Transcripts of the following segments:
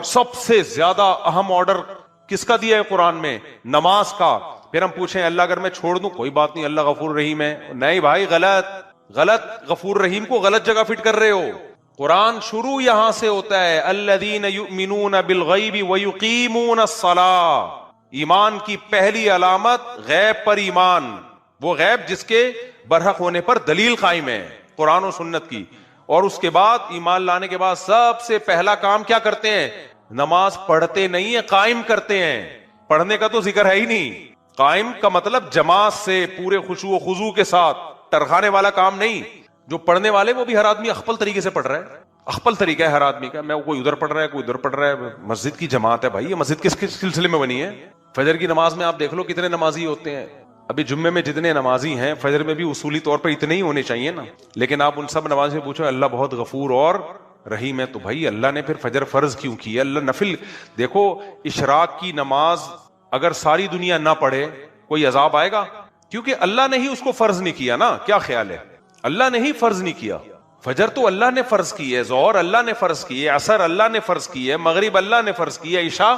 سب سے زیادہ اہم آرڈر کس کا دیا ہے قرآن میں؟ نماز کا. پھر ہم پوچھیں اللہ اگر میں چھوڑ دوں کوئی بات نہیں, اللہ غفور رحیم ہے. نہیں بھائی, غلط. غفور رحیم کو غلط جگہ فٹ کر رہے ہو. قرآن شروع یہاں سے ہوتا ہے, الذین یؤمنون بالغیب ویقیمون الصلاۃ. ایمان کی پہلی علامت غیب پر ایمان, وہ غیب جس کے برحق ہونے پر دلیل قائم ہے قرآن و سنت کی. اور اس کے بعد ایمان لانے کے بعد سب سے پہلا کام کیا کرتے ہیں؟ نماز پڑھتے نہیں ہیں, قائم کرتے ہیں. پڑھنے کا تو ذکر ہے ہی نہیں. قائم کا مطلب جماعت سے پورے خشوع و خضوع کے ساتھ, ٹرخانے والا کام نہیں. جو پڑھنے والے وہ بھی ہر آدمی اخپل طریقے سے پڑھ رہا ہے. اخپل طریقہ ہے ہر آدمی کا, میں کوئی ادھر پڑھ رہا ہے کوئی ادھر پڑھ رہا ہے. مسجد کی جماعت ہے بھائی, یہ مسجد کس سلسلے میں بنی ہے؟ فجر کی نماز میں آپ دیکھ لو کتنے نمازی ہوتے ہیں. ابھی جمعے میں جتنے نمازی ہیں, فجر میں بھی اصولی طور پر اتنے ہی ہونے چاہیے نا. لیکن آپ ان سب نماز سے پوچھو اللہ بہت غفور اور رحیم ہے, تو بھائی اللہ نے پھر فجر فرض کیوں کی ہے؟ اللہ نفل. دیکھو اشراق کی نماز اگر ساری دنیا نہ پڑھے کوئی عذاب آئے گا؟ کیونکہ اللہ نے ہی اس کو فرض نہیں کیا نا. کیا خیال ہے؟ اللہ نے ہی فرض نہیں کیا. فجر تو اللہ نے فرض کی ہے, ظہر اللہ نے فرض کی ہے, عصر اللہ نے فرض کی ہے, مغرب اللہ نے فرض کی ہے, عشاء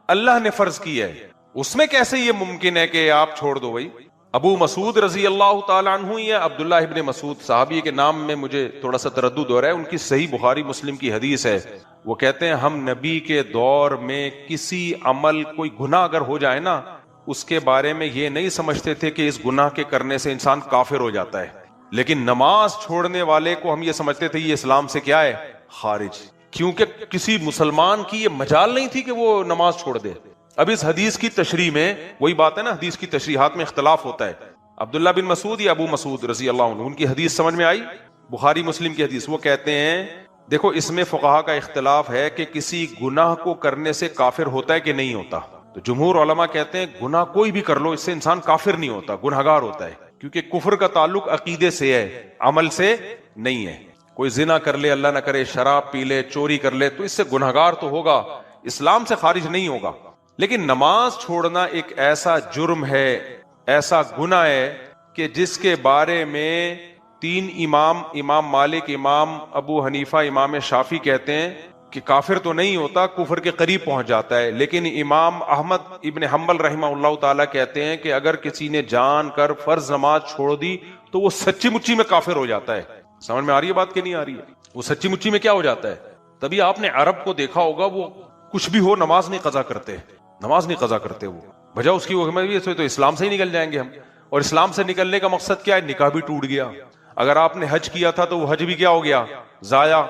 اللہ نے فرض کی ہے. اس میں کیسے یہ ممکن ہے کہ آپ چھوڑ دو بھائی؟ ابو مسعود رضی اللہ تعالیٰ عنہ یا عبداللہ ابن مسعود صحابی کے نام میں مجھے تھوڑا سا تردد ہو رہا ہے, ان کی صحیح بخاری مسلم کی حدیث ہے. وہ کہتے ہیں ہم نبی کے دور میں کسی عمل کوئی گناہ اگر ہو جائے نا, اس کے بارے میں یہ نہیں سمجھتے تھے کہ اس گناہ کے کرنے سے انسان کافر ہو جاتا ہے. لیکن نماز چھوڑنے والے کو ہم یہ سمجھتے تھے یہ اسلام سے کیا ہے؟ خارج. کیونکہ کسی مسلمان کی یہ مجال نہیں تھی کہ وہ نماز چھوڑ دے. اب اس حدیث کی تشریح میں وہی بات ہے نا, حدیث کی تشریحات میں اختلاف ہوتا ہے. عبداللہ بن مسعود یا ابو مسعود رضی اللہ عنہ, ان کی حدیث سمجھ میں آئی؟ بخاری مسلم کی حدیث. وہ کہتے ہیں دیکھو اس میں فقہا کا اختلاف ہے کہ کسی گناہ کو کرنے سے کافر ہوتا ہے کہ نہیں ہوتا. تو جمہور علماء کہتے ہیں گناہ کوئی بھی کر لو اس سے انسان کافر نہیں ہوتا, گنہگار ہوتا ہے. کیونکہ کفر کا تعلق عقیدے سے ہے, عمل سے نہیں ہے. کوئی زنا کر لے, اللہ نہ کرے, شراب پی لے, چوری کر لے, تو اس سے گنہگار تو ہوگا, اسلام سے خارج نہیں ہوگا. لیکن نماز چھوڑنا ایک ایسا جرم ہے, ایسا گناہ ہے کہ جس کے بارے میں تین امام مالک, امام ابو حنیفہ, امام شافعی کہتے ہیں کہ کافر تو نہیں ہوتا, کفر کے قریب پہنچ جاتا ہے. لیکن امام احمد ابن حنبل رحمہ اللہ تعالیٰ کہتے ہیں کہ اگر کسی نے جان کر فرض نماز چھوڑ دی تو وہ سچی مچی میں کافر ہو جاتا ہے. سمجھ میں آ رہی ہے بات کہ نہیں آ رہی ہے؟ وہ سچی مچی میں کیا ہو جاتا ہے؟ تبھی آپ نے عرب کو دیکھا ہوگا, وہ کچھ بھی ہو نماز نہیں قضا کرتے, نماز نہیں قضا کرتے. وہ وجہ اس کی تو اسلام سے ہی نکل جائیں گے ہم. اور اسلام سے نکلنے کا مقصد کیا ہے؟ نکاح بھی ٹوٹ گیا. اگر آپ نے حج کیا تھا تو وہ حج بھی کیا ہو گیا؟ ضائع.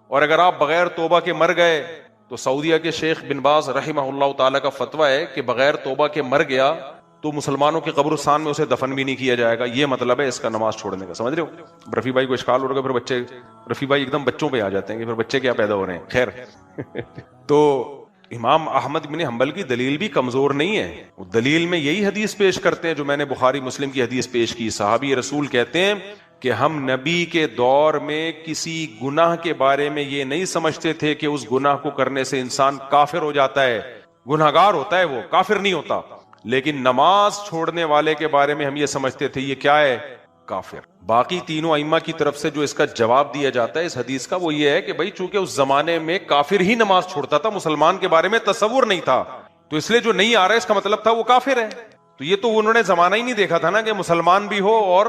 اور اگر آپ بغیر توبہ کے مر گئے تو سعودیہ کے شیخ بن باز رحمہ اللہ تعالیٰ کا فتویٰ ہے کہ بغیر توبہ کے مر گیا تو مسلمانوں کے قبرستان میں اسے دفن بھی نہیں کیا جائے گا. یہ مطلب ہے اس کا نماز چھوڑنے کا. سمجھ رہے ہو؟ رفیع بھائی کو اشکال ہو رہا ہے, پھر بچے رفیع بھائی ایک دم بچوں پہ آ جاتے ہیں کہ پھر بچے کیا پیدا ہو رہے ہیں. خیر تو امام احمد بن حنبل کی دلیل بھی کمزور نہیں ہے. وہ دلیل میں یہی حدیث پیش کرتے ہیں جو میں نے بخاری مسلم کی حدیث پیش کی. صحابی رسول کہتے ہیں کہ ہم نبی کے دور میں کسی گناہ کے بارے میں یہ نہیں سمجھتے تھے کہ اس گناہ کو کرنے سے انسان کافر ہو جاتا ہے, گنہگار ہوتا ہے, وہ کافر نہیں ہوتا. لیکن نماز چھوڑنے والے کے بارے میں ہم یہ سمجھتے تھے یہ کیا ہے؟ کافر. باقی تینوں ائمہ کی طرف سے جو اس کا جواب دیا جاتا ہے اس حدیث کا وہ یہ ہے کہ بھائی چونکہ اس زمانے میں کافر ہی نماز چھوڑتا تھا, مسلمان کے بارے میں تصور نہیں تھا, تو اس لیے جو نہیں آ رہا ہے اس کا مطلب تھا وہ کافر ہے. تو یہ تو انہوں نے زمانہ ہی نہیں دیکھا تھا نا کہ مسلمان بھی ہو اور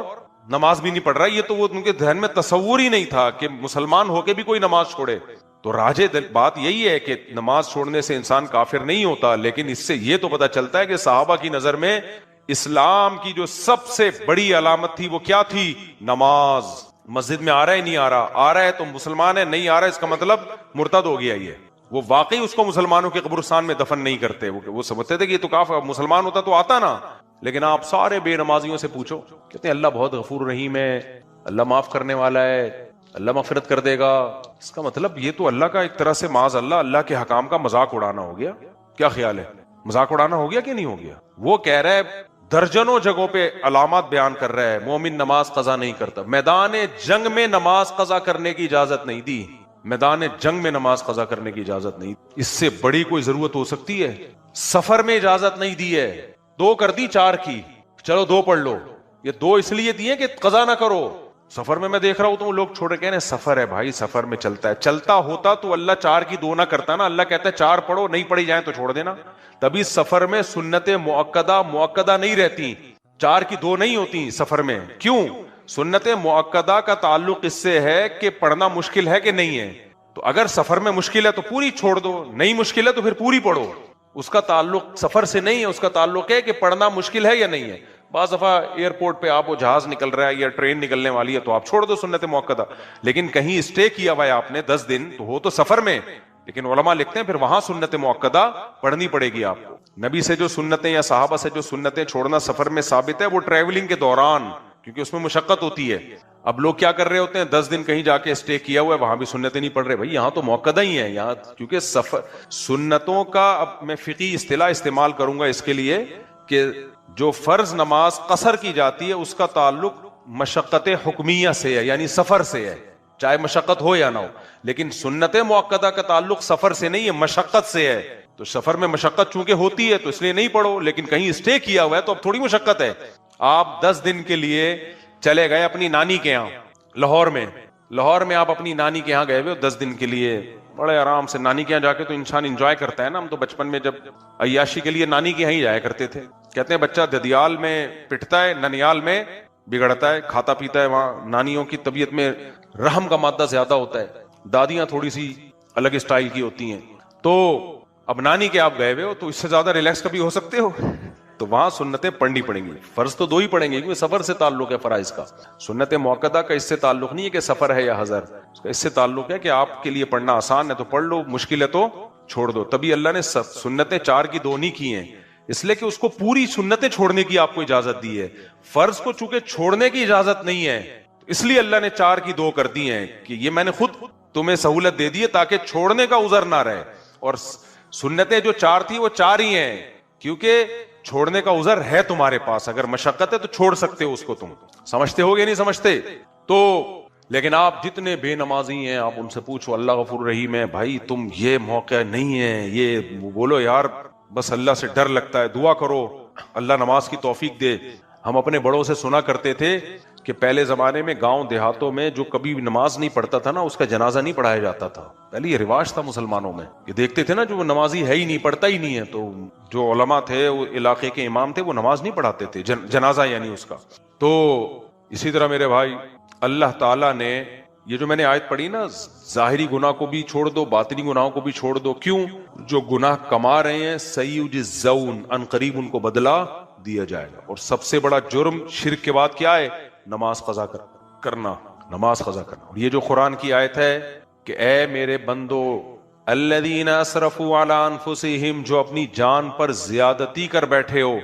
نماز بھی نہیں پڑھ رہا. یہ تو وہ ان کے ذہن میں تصور ہی نہیں تھا کہ مسلمان ہو کے بھی کوئی نماز چھوڑے. تو راجح بات یہی ہے کہ نماز چھوڑنے سے انسان کافر نہیں ہوتا. لیکن اس سے یہ تو پتہ چلتا ہے کہ صحابہ کی نظر میں اسلام کی جو سب سے بڑی علامت تھی وہ کیا تھی؟ نماز. مسجد میں آ رہا ہے نہیں آ رہا, آ رہا ہے تو مسلمان ہے, نہیں آ رہا ہے اس کا مطلب مرتد ہو گیا. یہ وہ واقعی اس کو مسلمانوں کے قبرستان میں دفن نہیں کرتے. وہ سمجھتے تھے کہ یہ تو کافر, مسلمان ہوتا تو آتا نا. لیکن آپ سارے بے نمازیوں سے پوچھو, کہتے ہیں اللہ بہت غفور رحیم ہے, اللہ معاف کرنے والا ہے, اللہ مغفرت کر دے گا. اس کا مطلب یہ تو اللہ کا ایک طرح سے معاذ اللہ کے حکام کا مذاق اڑانا ہو گیا. کیا خیال ہے؟ مذاق اڑانا ہو گیا کہ نہیں ہو گیا؟ وہ کہہ رہا ہے درجنوں جگہوں پہ علامات بیان کر رہا ہے مومن نماز قضا نہیں کرتا. میدان جنگ میں نماز قضا کرنے کی اجازت نہیں دی, میدان جنگ میں نماز قضا کرنے کی اجازت نہیں. اس سے بڑی کوئی ضرورت ہو سکتی ہے؟ سفر میں اجازت نہیں دی ہے, 2 کر دی 4 کی, چلو 2 پڑھ لو. یہ 2 اس لیے دیے کہ قضا نہ کرو, سفر میں دیکھ رہا ہوں تو وہ لوگ چھوڑے کہنے سفر ہے بھائی، سفر میں چلتا ہے، چلتا ہوتا تو اللہ 4 کی 2 نہ کرتا نا، اللہ کہتا ہے 4 پڑھو، نہیں پڑھی جائیں تو چھوڑ دینا۔ تبھی سفر میں سنت مؤکدہ نہیں رہتی، 4 کی 2 نہیں ہوتی سفر میں۔ کیوں؟ سنت مؤکدہ کا تعلق اس سے ہے کہ پڑھنا مشکل ہے کہ نہیں ہے، تو اگر سفر میں مشکل ہے تو پوری چھوڑ دو، نہیں مشکل ہے تو پھر پوری پڑھو۔ اس کا تعلق سفر سے نہیں ہے، اس کا تعلق ہے کہ پڑھنا مشکل ہے یا نہیں ہے۔ بعض دفعہ ایئرپورٹ پہ آپ وہ جہاز نکل رہا ہے یا ٹرین نکلنے والی ہے تو آپ چھوڑ دو سنت مؤکدہ، لیکن کہیں اسٹے کیا ہوا ہے آپ نے 10 دن تو ہو تو سفر میں، لیکن علماء لکھتے ہیں پھر وہاں سنت مؤکدہ پڑھنی پڑے گی آپ کو۔ نبی سے جو سنتیں یا صحابہ سے جو سنتیں چھوڑنا سفر میں ثابت ہے وہ ٹریولنگ کے دوران، کیونکہ اس میں مشقت ہوتی ہے۔ اب لوگ کیا کر رہے ہوتے ہیں، 10 دن کہیں جا کے اسٹے کیا ہوا ہے، وہاں بھی سنتیں نہیں پڑھ رہے، بھائی یہاں تو مؤکدہ ہی ہے یہاں، کیونکہ سفر سنتوں کا، اب میں فقہی اصطلاح استعمال کروں گا اس کے لیے کہ جو فرض نماز قصر کی جاتی ہے اس کا تعلق مشقت حکمیہ سے ہے، یعنی سفر سے ہے، چاہے مشقت ہو یا نہ ہو، لیکن سنت مؤکدہ کا تعلق سفر سے نہیں ہے، مشقت سے ہے۔ تو سفر میں مشقت چونکہ ہوتی ہے تو اس لیے نہیں پڑھو، لیکن کہیں اسٹے کیا ہوا ہے تو اب تھوڑی مشقت ہے۔ آپ 10 دن کے لیے چلے گئے اپنی نانی کے یہاں لاہور میں آپ اپنی نانی کے یہاں گئے ہوئے 10 دن کے لیے، بڑے آرام سے نانی کے یہاں جا کے تو انسان انجوائے کرتا ہے نا۔ ہم تو بچپن میں جب عیاشی کے لیے نانی کے یہاں ہی جایا کرتے تھے، کہتے ہیں بچہ ددیال میں پٹتا ہے، ننیال میں بگڑتا ہے، کھاتا پیتا ہے، وہاں نانیوں کی طبیعت میں رحم کا مادہ زیادہ ہوتا ہے، دادیاں تھوڑی سی الگ اسٹائل کی ہوتی ہیں۔ تو اب نانی کے آپ گئے ہوئے ہو تو اس سے زیادہ ریلیکس کبھی ہو سکتے ہو؟ تو وہاں سنتیں پڑھنی پڑیں گی، فرض تو 2 ہی پڑھیں گے کیونکہ سفر سے تعلق ہے فرائض کا۔ سنت مؤکدہ کا اس سے تعلق نہیں ہے کہ سفر ہے یا حضر، اس سے تعلق ہے کہ آپ کے لیے پڑھنا آسان ہے تو پڑھ لو، مشکل ہے تو چھوڑ دو۔ تبھی اللہ نے سنتیں 4 کی 2 نہیں کی ہیں، اس لیے کہ اس کو پوری سنتیں چھوڑنے کی آپ کو اجازت دی ہے، فرض کو چونکہ چھوڑنے کی اجازت نہیں ہے اس لیے اللہ نے 4 کی 2 کر دی ہیں کہ یہ میں نے خود تمہیں سہولت دے دی ہے تاکہ چھوڑنے کا عذر نہ رہے۔ اور سنتیں جو 4 تھی وہ 4 ہی ہیں کیونکہ چھوڑنے کا عذر ہے تمہارے پاس، اگر مشقت ہے تو چھوڑ سکتے ہو اس کو۔ تم سمجھتے ہو گے نہیں سمجھتے تو، لیکن آپ جتنے بے نمازی ہیں آپ ان سے پوچھو اللہ غفور رحیم ہے، بھائی تم یہ موقع نہیں ہے، یہ بولو یار بس اللہ سے ڈر لگتا ہے، دعا کرو اللہ نماز کی توفیق دے۔ ہم اپنے بڑوں سے سنا کرتے تھے کہ پہلے زمانے میں گاؤں دیہاتوں میں جو کبھی نماز نہیں پڑھتا تھا نا اس کا جنازہ نہیں پڑھایا جاتا تھا، پہلے یہ رواج تھا مسلمانوں میں، یہ دیکھتے تھے نا جو نمازی ہے ہی نہیں، پڑھتا ہی نہیں ہے، تو جو علماء تھے وہ علاقے کے امام تھے وہ نماز نہیں پڑھاتے تھے، جنازہ یعنی اس کا۔ تو اسی طرح میرے بھائی اللہ تعالیٰ نے یہ جو میں نے آیت پڑھی نا، ظاہری گناہ کو بھی چھوڑ دو، باطنی گناہوں کو بھی چھوڑ دو، کیوں؟ جو گناہ کما رہے ہیں سیجزون، ان قریب ان کو بدلہ دیا جائے گا۔ اور سب سے بڑا جرم شرک کے بعد کیا ہے؟ نماز قضا کرنا، نماز قضا کرنا۔ اور یہ جو قرآن کی آیت ہے کہ اے میرے بندو الذین اسرفوا علی انفسہم، جو اپنی جان پر زیادتی کر بیٹھے ہو،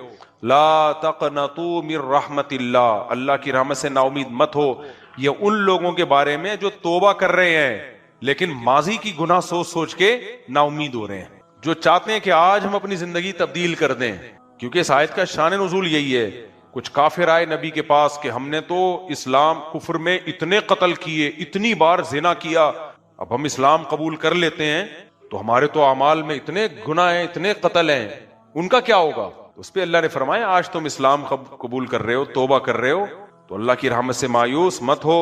لا تقنطوا من رحمت اللہ، اللہ کی رحمت سے نا امید مت ہو۔ یہ ان لوگوں کے بارے میں جو توبہ کر رہے ہیں لیکن ماضی کی گناہ سوچ سوچ کے نا امید ہو رہے ہیں، جو چاہتے ہیں کہ آج ہم اپنی زندگی تبدیل کر دیں، کیونکہ اس آیت کا شان نزول یہی ہے۔ کچھ کافر آئے نبی کے پاس کہ ہم نے تو اسلام کفر میں اتنے قتل کیے، اتنی بار زنا کیا، اب ہم اسلام قبول کر لیتے ہیں تو ہمارے تو اعمال میں اتنے گناہ ہیں، اتنے قتل ہیں، ان کا کیا ہوگا؟ اس پہ اللہ نے فرمایا آج تم اسلام قبول کر رہے ہو، توبہ کر رہے ہو تو اللہ کی رحمت سے مایوس مت ہو۔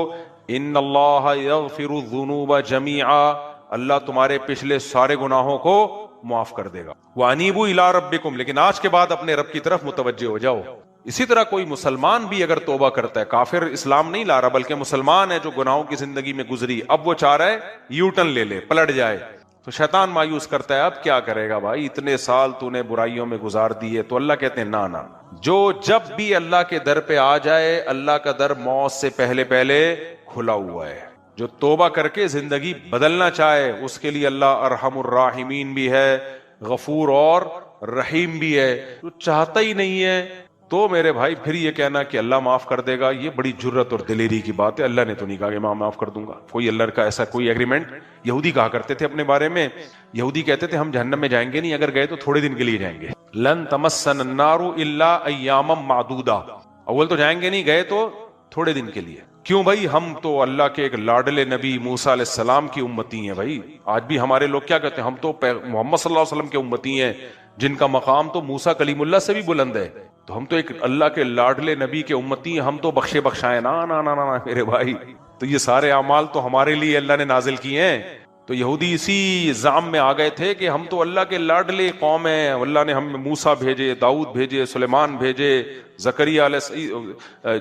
ان اللہ یغفر الذنوب جميعا، اللہ تمہارے پچھلے سارے گناہوں کو معاف کر دے گا۔ وانیبوا الی ربکم، لیکن آج کے بعد اپنے رب کی طرف متوجہ ہو جاؤ۔ اسی طرح کوئی مسلمان بھی اگر توبہ کرتا ہے، کافر اسلام نہیں لا رہا بلکہ مسلمان ہے جو گناہوں کی زندگی میں گزری، اب وہ چاہ رہا ہے یو ٹرن لے لے، پلٹ جائے، تو شیطان مایوس کرتا ہے اب کیا کرے گا بھائی، اتنے سال تو نے برائیوں میں گزار دیے۔ تو اللہ کہتے ہیں نہ، جو جب بھی اللہ کے در پہ آ جائے، اللہ کا در موت سے پہلے کھلا ہوا ہے۔ جو توبہ کر کے زندگی بدلنا چاہے اس کے لیے اللہ ارحم الراحمین بھی ہے، غفور اور رحیم بھی ہے۔ جو چاہتا ہی نہیں ہے تو میرے بھائی پھر یہ کہنا کہ اللہ معاف کر دے گا، یہ بڑی جرت اور دلیری کی بات ہے۔ اللہ نے تو نہیں کہا کہ میں معاف کر دوں گا، کوئی اللہ کا ایسا کوئی ایگریمنٹ۔ یہودی کہا کرتے تھے اپنے بارے میں، یہودی کہتے تھے ہم جہنم میں جائیں گے نہیں، اگر گئے تو تھوڑے دن کے لیے جائیں گے۔ لن تمسن النار الا ایاما معدودہ، اول تو جائیں گے نہیں، گئے تو تھوڑے دن کے لیے۔ کیوں بھائی؟ ہم تو اللہ کے ایک لاڈلے نبی موسیٰ علیہ السلام کی امتی ہیں بھائی۔ آج بھی ہمارے لوگ کیا کہتے ہیں، ہم تو محمد صلی اللہ علیہ وسلم کے امتی ہیں، جن کا مقام تو موسیٰ کلیم اللہ سے بھی بلند ہے۔ تو ہم تو ایک اللہ کے لاڈلے نبی کے امتی ہیں, ہم تو بخشے بخشائے نا نا نا نا میرے بھائی. تو یہ سارے اعمال تو ہمارے لیے اللہ نے نازل کیے ہیں. تو یہودی اسی زام میں آ گئے تھے کہ ہم تو اللہ کے لاڈلے قوم ہیں, اللہ نے ہم موسیٰ بھیجے, داؤد بھیجے, سلیمان بھیجے, زکریا علیہ,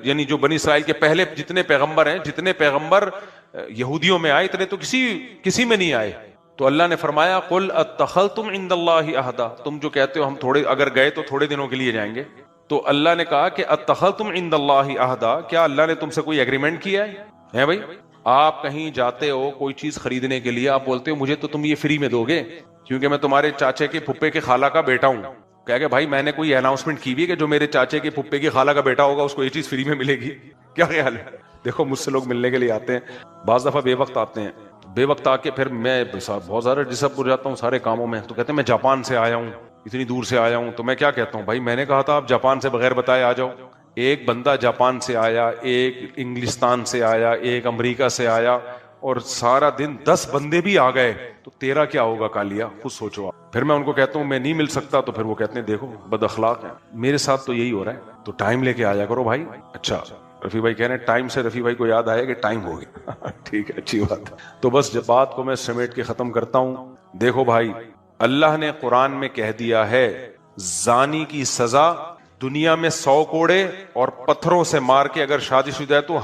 یعنی جو بنی اسرائیل کے پہلے جتنے پیغمبر ہیں, جتنے پیغمبر یہودیوں میں آئے اتنے تو کسی میں نہیں آئے. تو اللہ نے فرمایا قل اتخذتم عند اللہ عہدا, تم جو کہتے ہو ہم تھوڑے اگر گئے تو تھوڑے دنوں کے لیے جائیں گے, تو اللہ نے کہا کہ اتخذتم عند اللہ عہدا, کیا اللہ نے تم سے کوئی ایگریمنٹ کیا ہے بھائی؟ آپ کہیں جاتے ہو کوئی چیز خریدنے کے لیے, آپ بولتے ہو مجھے تو تم یہ فری میں دو گے کیونکہ میں تمہارے چاچے کے پھپھے کے خالہ کا بیٹا ہوں. کہہ کہ بھائی میں نے کوئی اناؤنسمنٹ کی بھی ہے کہ جو میرے چاچے کے پھپھے کی خالہ کا بیٹا ہوگا اس کو یہ چیز فری میں ملے گی؟ کیا خیال ہے؟ دیکھو مجھ سے لوگ ملنے کے لیے آتے ہیں, بعض دفعہ بے وقت آتے ہیں, بے وقت آ کے پھر میں بہت زیادہ ڈسٹرب ہو جاتا ہوں سارے کاموں میں. تو کہتے ہیں میں جاپان سے آیا ہوں, اتنی دور سے آیا ہوں. تو میں کیا کہتا ہوں, بھائی میں نے کہا تھا آپ جاپان سے بغیر بتائے آ جاؤ. ایک بندہ جاپان سے آیا, ایک انگلستان سے آیا, ایک امریکہ سے آیا, اور سارا دن 10 بندے بھی آ گئے, تو تیرا کیا ہوگا کالیا, خود سوچو آپ. پھر میں ان کو کہتا ہوں میں نہیں مل سکتا, تو پھر وہ کہتے ہیں دیکھو بد اخلاق ہے. میرے ساتھ تو یہی ہو رہا ہے, تو ٹائم لے کے آیا کرو بھائی. اچھا رفیع بھائی کہہ رہے ہیں ٹائم سے, رفیع بھائی کو یاد آیا کہ ٹائم ہو گیا. ٹھیک ہے, اچھی بات ہے. تو بس جب بات کو میں سمیٹ کے ختم کرتا ہوں. دیکھو بھائی, اللہ نے قرآن میں کہہ دیا ہے زانی کی سزا دنیا میں 100 کوڑے اور پتھروں سے مار کے اگر شادی شدہ ہے تو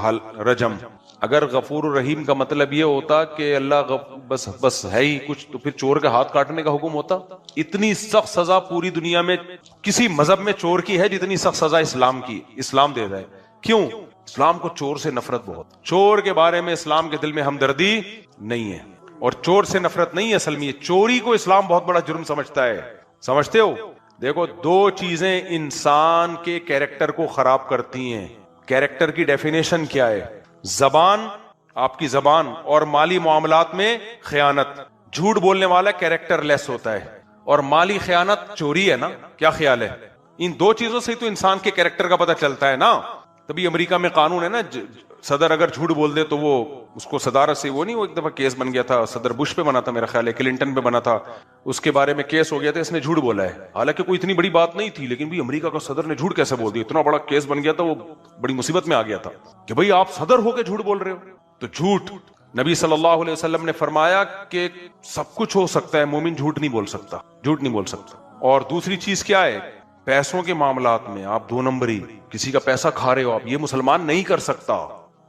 رجم. اگر غفور الرحیم کا مطلب یہ ہوتا کہ اللہ بس ہے ہی کچھ, تو پھر چور کا ہاتھ کاٹنے کا حکم ہوتا. اتنی سخت سزا پوری دنیا میں کسی مذہب میں چور کی ہے جتنی سخت سزا اسلام کی, اسلام دے رہا ہے. کیوں؟ اسلام کو چور سے نفرت بہت. چور کے بارے میں اسلام کے دل میں ہمدردی نہیں ہے, اور چور سے نفرت نہیں ہے. اصل میں چوری کو اسلام بہت بڑا جرم سمجھتا ہے. سمجھتے ہو؟ دیکھو 2 چیزیں انسان کے کیریکٹر کو خراب کرتی ہیں. کیریکٹر کی ڈیفینیشن کیا ہے؟ زبان, آپ کی زبان, اور مالی معاملات میں خیانت. جھوٹ بولنے والا کیریکٹر لیس ہوتا ہے, اور مالی خیانت چوری ہے نا. کیا خیال ہے؟ ان 2 چیزوں سے تو انسان کے کیریکٹر کا پتہ چلتا ہے نا. تبھی امریکہ میں قانون ہے نا, صدر اگر جھوٹ بول دے تو وہ اس کو صدارت سے, وہ نہیں, وہ ایک دفعہ کیس بن گیا تھا, صدر بش پہ بنا تھا میرا خیال ہے, کلنٹن پہ بنا تھا, اس کے بارے میں کیس ہو گیا تھا, اس نے جھوٹ بولا ہے. حالانکہ کوئی اتنی بڑی بات نہیں تھی, لیکن بھی امریکہ کا صدر نے جھوٹ کیسے بول دیا, اتنا بڑا کیس بن گیا تھا, وہ بڑی مصیبت میں آ گیا تھا کہ بھئی آپ صدر ہو کے جھوٹ بول رہے ہو. تو جھوٹ, نبی صلی اللہ علیہ وسلم نے فرمایا کہ سب کچھ ہو سکتا ہے, مومن جھوٹ نہیں بول سکتا, جھوٹ نہیں بول سکتا. اور دوسری چیز کیا ہے؟ پیسوں کے معاملات میں آپ 2 نمبری, کسی کا پیسہ کھا رہے ہو آپ, یہ مسلمان نہیں کر سکتا.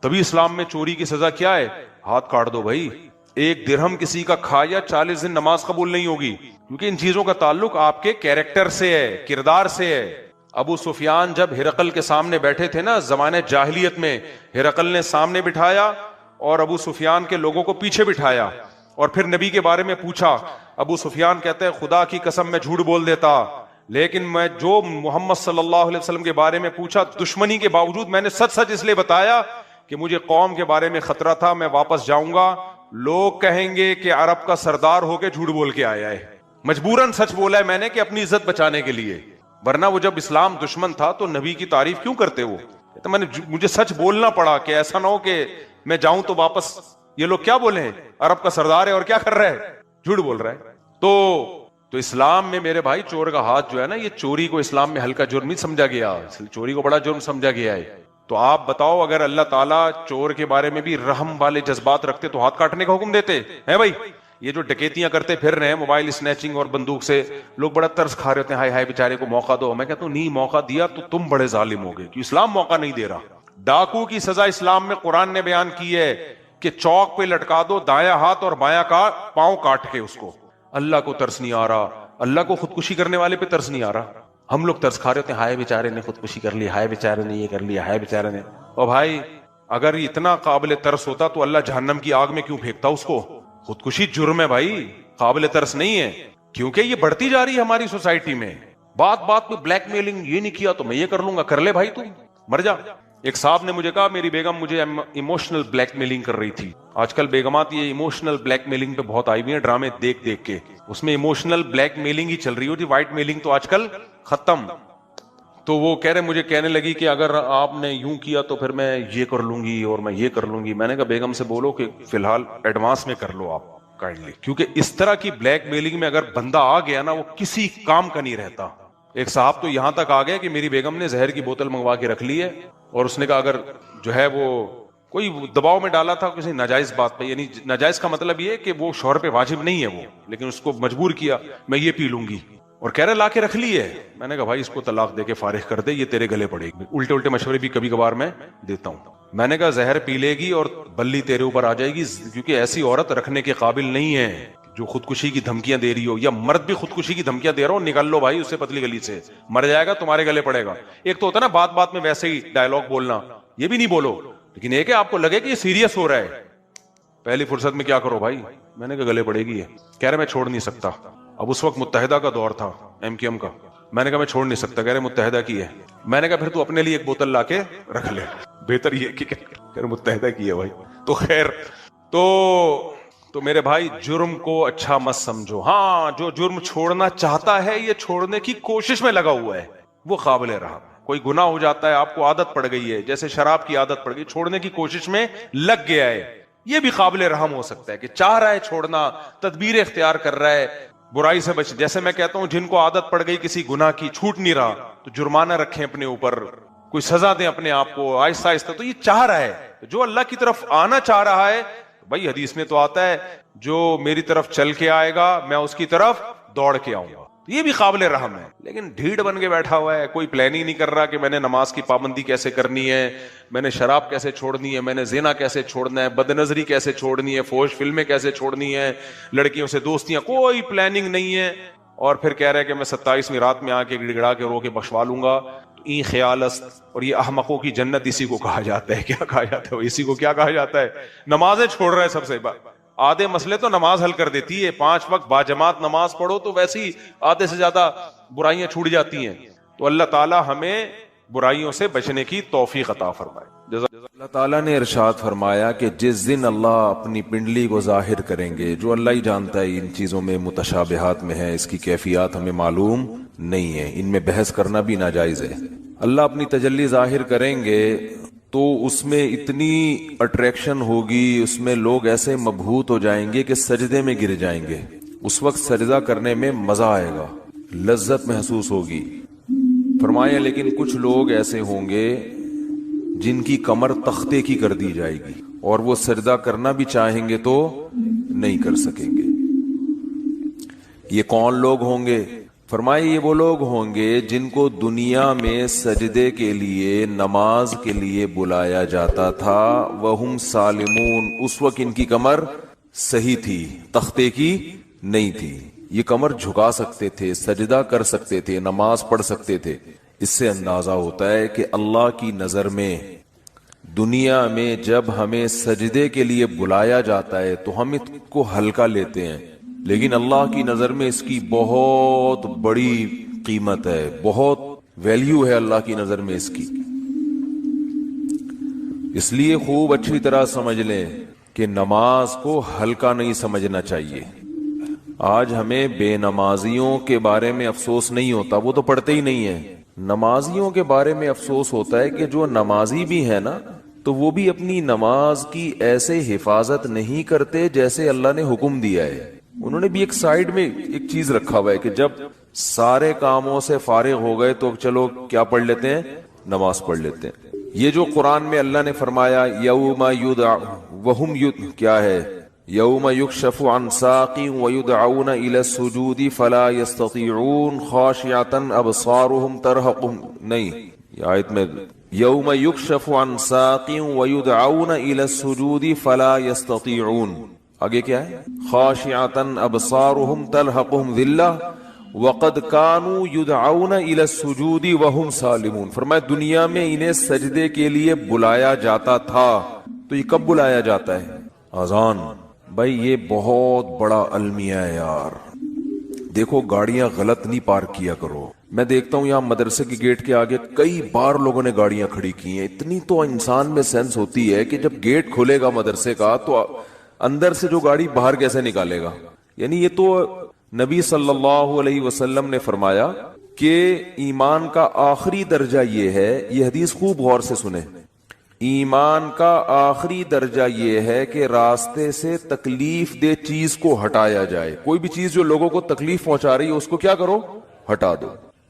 تبھی اسلام میں چوری کی سزا کیا ہے؟ ہاتھ کاٹ دو بھائی. 1 درہم کسی کا کھایا 40 دن نماز قبول نہیں ہوگی, کیونکہ ان چیزوں کا تعلق آپ کے کیریکٹر سے ہے, کردار سے ہے. ابو سفیان جب ہرقل کے سامنے بیٹھے تھے نا زمانے جاہلیت میں, ہرقل نے سامنے بٹھایا اور ابو سفیان کے لوگوں کو پیچھے بٹھایا, اور پھر نبی کے بارے میں پوچھا. ابو سفیان کہتے ہیں خدا کی قسم میں جھوٹ بول دیتا, لیکن میں جو محمد صلی اللہ علیہ وسلم کے بارے میں پوچھا دشمنی کے باوجود میں نے سچ اس لیے بتایا کہ مجھے قوم کے بارے میں خطرہ تھا, میں واپس جاؤں گا, لوگ کہیں گے کہ عرب کا سردار ہو کے جھوٹ بول کے آیا ہے. مجبوراً سچ بولا ہے میں نے کہ اپنی عزت بچانے کے لیے, ورنہ وہ جب اسلام دشمن تھا تو نبی کی تعریف کیوں کرتے وہ؟ تو مجھے سچ بولنا پڑا کہ ایسا نہ ہو کہ میں جاؤں تو واپس یہ لوگ کیا بولیں, عرب کا سردار ہے اور کیا کر رہا ہے, جھوٹ بول رہا ہے. تو اسلام میں میرے بھائی چور کا ہاتھ جو ہے نا, یہ چوری کو اسلام میں ہلکا جرم نہیں سمجھا گیا, چوری کو بڑا جرم سمجھا گیا ہے. تو آپ بتاؤ اگر اللہ تعالیٰ چور کے بارے میں بھی رحم والے جذبات رکھتے تو ہاتھ کاٹنے کا حکم دیتے ہیں بھائی؟ یہ جو ڈکیتیاں کرتے پھر رہے ہیں موبائل اسنیچنگ اور بندوق سے, لوگ بڑا ترس کھا رہے ہوتے ہیں, ہائے ہائے بیچارے کو موقع دو. میں کہتا ہوں نہیں, موقع دیا تو تم بڑے ظالم ہو گئے, کہ اسلام موقع نہیں دے رہا. ڈاکو کی سزا اسلام میں قرآن نے بیان کی ہے کہ چوک پہ لٹکا دو, دایاں ہاتھ اور بایاں کا پاؤں کاٹ کے اس کو. اللہ کو ترس نہیں آ رہا, اللہ کو خودکشی کرنے والے پہ ترس نہیں آ رہا. ہم لوگ ترس کھا رہے ہوتے ہیں, ہائے بیچارے نے خودکشی کر لی, ہائے بیچارے نے یہ کر لیا, ہائے بیچارے نے. اور بھائی اگر اتنا قابل ترس ہوتا تو اللہ جہنم کی آگ میں کیوں پھینکتا اس کو؟ خودکشی جرم ہے بھائی, قابل ترس نہیں ہے, کیونکہ یہ بڑھتی جا رہی ہے ہماری سوسائٹی میں. بات پہ بلیک میلنگ, یہ نہیں کیا تو میں یہ کر لوں گا, کر لے بھائی تو مر جا. ایک صاحب نے مجھے کہا میری بیگم مجھے ایموشنل بلیک میلنگ کر رہی تھی. آج کل بیگمات یہ ایموشنل بلیک میلنگ پہ بہت آئی ہوئی ہیں, ڈرامے دیکھ کے, اس میں ایموشنل بلیک میلنگ ہی چل رہی ہوتی, وائٹ میلنگ تو آج کل ختم. تو وہ مجھے کہنے لگی کہ اگر آپ نے یوں کیا تو پھر میں یہ کر لوں گی اور میں یہ کر لوں گی. میں نے کہا بیگم سے بولو کہ فی الحال ایڈوانس میں کر لو آپ کائنڈلی, کیونکہ اس طرح کی بلیک میلنگ میں اگر بندہ آ گیا نا وہ کسی کام کا نہیں رہتا, ایک صاحب تو یہاں تک آ گئے کہ میری بیگم نے زہر کی بوتل منگوا کے رکھ لی ہے اور اس نے کہا اگر جو ہے وہ کوئی دباؤ میں ڈالا تھا کسی ناجائز بات پہ، یعنی ناجائز کا مطلب یہ کہ وہ شوہر پہ واجب نہیں ہے وہ، لیکن اس کو مجبور کیا میں یہ پی لوں گی، اور کہہ رہے لا کے رکھ لی ہے۔ میں نے کہا بھائی اس کو طلاق دے کے فارغ کر دے، یہ تیرے گلے پڑے گی۔ الٹے مشورے بھی کبھی کبھار میں دیتا ہوں۔ میں نے کہا زہر پی لے گی اور بلی تیرے اوپر آ جائے گی، کیونکہ ایسی عورت رکھنے کے قابل نہیں ہے جو خودکشی کی دھمکیاں دے رہی ہو، یا مرد بھی خودکشی کی دھمکیاں دے رہا ہو، نکال لو بھائی اس سے پتلی گلی سے، مر جائے گا تمہارے گلے پڑے گا۔ ایک تو ہوتا ہے نا بات بات میں ویسے ہی ڈائلگ بولنا، یہ بھی نہیں بولو، لیکن ایک ہے آپ کو لگے کہ یہ سیریس ہو رہا ہے، پہلی فرصت میں کیا کرو بھائی؟ میں نے کہا گلے پڑے گی ہے۔ کہہ رہے میں چھوڑ نہیں سکتا۔ اب اس وقت متحدہ کا دور تھا، MQM کا۔ میں نے کہا میں چھوڑ نہیں سکتا۔ کہہ رہے متحدہ کی ہے۔ میں نے کہا پھر تو اپنے لیے ایک بوتل لا کے رکھ لے، بہتر یہ کہ کہہ رہے متحدہ کی ہے بھائی۔ تو خیر تو میرے بھائی جرم کو اچھا مت سمجھو۔ ہاں جو جرم چھوڑنا چاہتا ہے، یہ چھوڑنے کی کوشش میں لگا ہوا ہے، وہ قابل رحم۔ کوئی گناہ ہو جاتا ہے، آپ کو عادت پڑ گئی ہے، جیسے شراب کی عادت پڑ گئی، چھوڑنے کی کوشش میں لگ گیا ہے، یہ بھی قابل رحم ہو سکتا ہے کہ چاہ رہا ہے چھوڑنا، تدبیر اختیار کر رہا ہے برائی سے بچ۔ جیسے میں کہتا ہوں جن کو عادت پڑ گئی کسی گناہ کی، چھوٹ نہیں رہا، تو جرمانہ رکھیں اپنے اوپر، کوئی سزا دیں اپنے آپ کو آہستہ آہستہ۔ تو یہ چاہ رہا ہے، جو اللہ کی طرف آنا چاہ رہا ہے، بھائی حدیث میں تو آتا ہے جو میری طرف چل کے آئے گا میں اس کی طرف دوڑ کے آؤں گا، یہ بھی قابل رحم ہے۔ لیکن ڈھیڑ بن کے بیٹھا ہوا ہے، کوئی پلان ہی نہیں کر رہا کہ میں نے نماز کی پابندی کیسے کرنی ہے، میں نے شراب کیسے چھوڑنی ہے، میں نے زنا کیسے چھوڑنا ہے، بد نظری کیسے چھوڑنی ہے، فحش فلمیں کیسے چھوڑنی ہے، لڑکیوں سے دوستیاں، کوئی پلاننگ نہیں ہے، اور پھر کہہ رہے کہ میں 27ویں رات میں آ کے گڑ گڑا کے رو کے بخشوا لوں گا۔ این خیال است، اور یہ احمقوں کی جنت اسی کو کہا جاتا ہے۔ کیا کہا جاتا ہے؟ اسی کو کیا کہا جاتا ہے؟ نمازیں چھوڑ رہا ہے سب سے بات۔ آدھے مسئلے تو نماز حل کر دیتی ہے، 5 وقت باجماعت نماز پڑھو تو ویسے ہی آدھے سے زیادہ برائیاں چھوٹ جاتی ہیں۔ تو اللہ تعالی ہمیں برائیوں سے بچنے کی توفیق عطا فرمائے۔ اللہ تعالیٰ نے ارشاد فرمایا کہ جس دن اللہ اپنی پنڈلی کو ظاہر کریں گے، جو اللہ ہی جانتا ہے ان چیزوں میں متشابہات میں ہے، اس کی کیفیات ہمیں معلوم نہیں ہے، ان میں بحث کرنا بھی ناجائز ہے۔ اللہ اپنی تجلی ظاہر کریں گے تو اس میں اتنی اٹریکشن ہوگی، اس میں لوگ ایسے مبہوت ہو جائیں گے کہ سجدے میں گر جائیں گے۔ اس وقت سجدہ کرنے میں مزہ آئے گا، لذت محسوس ہوگی۔ فرمایا لیکن کچھ لوگ ایسے ہوں گے جن کی کمر تختے کی کر دی جائے گی، اور وہ سجدہ کرنا بھی چاہیں گے تو نہیں کر سکیں گے۔ یہ کون لوگ ہوں گے؟ فرمایا یہ وہ لوگ ہوں گے جن کو دنیا میں سجدے کے لیے، نماز کے لیے بلایا جاتا تھا، وہم سالمون، اس وقت ان کی کمر صحیح تھی، تختے کی نہیں تھی، یہ کمر جھکا سکتے تھے، سجدہ کر سکتے تھے، نماز پڑھ سکتے تھے۔ اس سے اندازہ ہوتا ہے کہ اللہ کی نظر میں دنیا میں جب ہمیں سجدے کے لیے بلایا جاتا ہے تو ہم اس کو ہلکا لیتے ہیں، لیکن اللہ کی نظر میں اس کی بہت بڑی قیمت ہے، بہت ویلیو ہے اللہ کی نظر میں اس کی۔ اس لیے خوب اچھی طرح سمجھ لیں کہ نماز کو ہلکا نہیں سمجھنا چاہیے۔ آج ہمیں بے نمازیوں کے بارے میں افسوس نہیں ہوتا، وہ تو پڑھتے ہی نہیں ہیں۔ نمازیوں کے بارے میں افسوس ہوتا ہے کہ جو نمازی بھی ہے نا، تو وہ بھی اپنی نماز کی ایسے حفاظت نہیں کرتے جیسے اللہ نے حکم دیا ہے۔ انہوں نے بھی ایک سائیڈ میں ایک چیز رکھا ہوا ہے کہ جب سارے کاموں سے فارغ ہو گئے تو چلو کیا پڑھ لیتے ہیں؟ نماز پڑھ لیتے ہیں۔ یہ جو قرآن میں اللہ نے فرمایا یوم یدع وہم کیا ہے؟ یوم یکشف عن ساق ویدعون الی السجود فلا یستطیعون خاشعۃ ابصارهم ترہقهم، نہیں، یہ آیت میں یوم یکشف عن ساق ویدعون الی السجود فلا یستطیعون، آگے کیا ہے؟ خاشعۃ ابصارهم ترہقهم ذلہ وقد كانوا يدعون الى السجود وهم سالمون۔ فرمایا دنیا میں انہیں سجدے کے لیے بلایا جاتا تھا، تو یہ کب بلایا جاتا ہے؟ اذان۔ بھائی یہ بہت بڑا المیہ ہے یار، دیکھو گاڑیاں غلط نہیں پارک کیا کرو۔ میں دیکھتا ہوں یہاں مدرسے کے گیٹ کے آگے کئی بار لوگوں نے گاڑیاں کھڑی کی ہیں۔ اتنی تو انسان میں سینس ہوتی ہے کہ جب گیٹ کھلے گا مدرسے کا تو اندر سے جو گاڑی باہر کیسے نکالے گا؟ یعنی یہ تو نبی صلی اللہ علیہ وسلم نے فرمایا کہ ایمان کا آخری درجہ یہ ہے، یہ حدیث خوب غور سے سنیں، ایمان کا آخری درجہ یہ ہے کہ راستے سے تکلیف دہ چیز کو ہٹایا جائے۔ کوئی بھی چیز جو لوگوں کو تکلیف پہنچا رہی ہے اس کو کیا کرو؟ ہٹا دو۔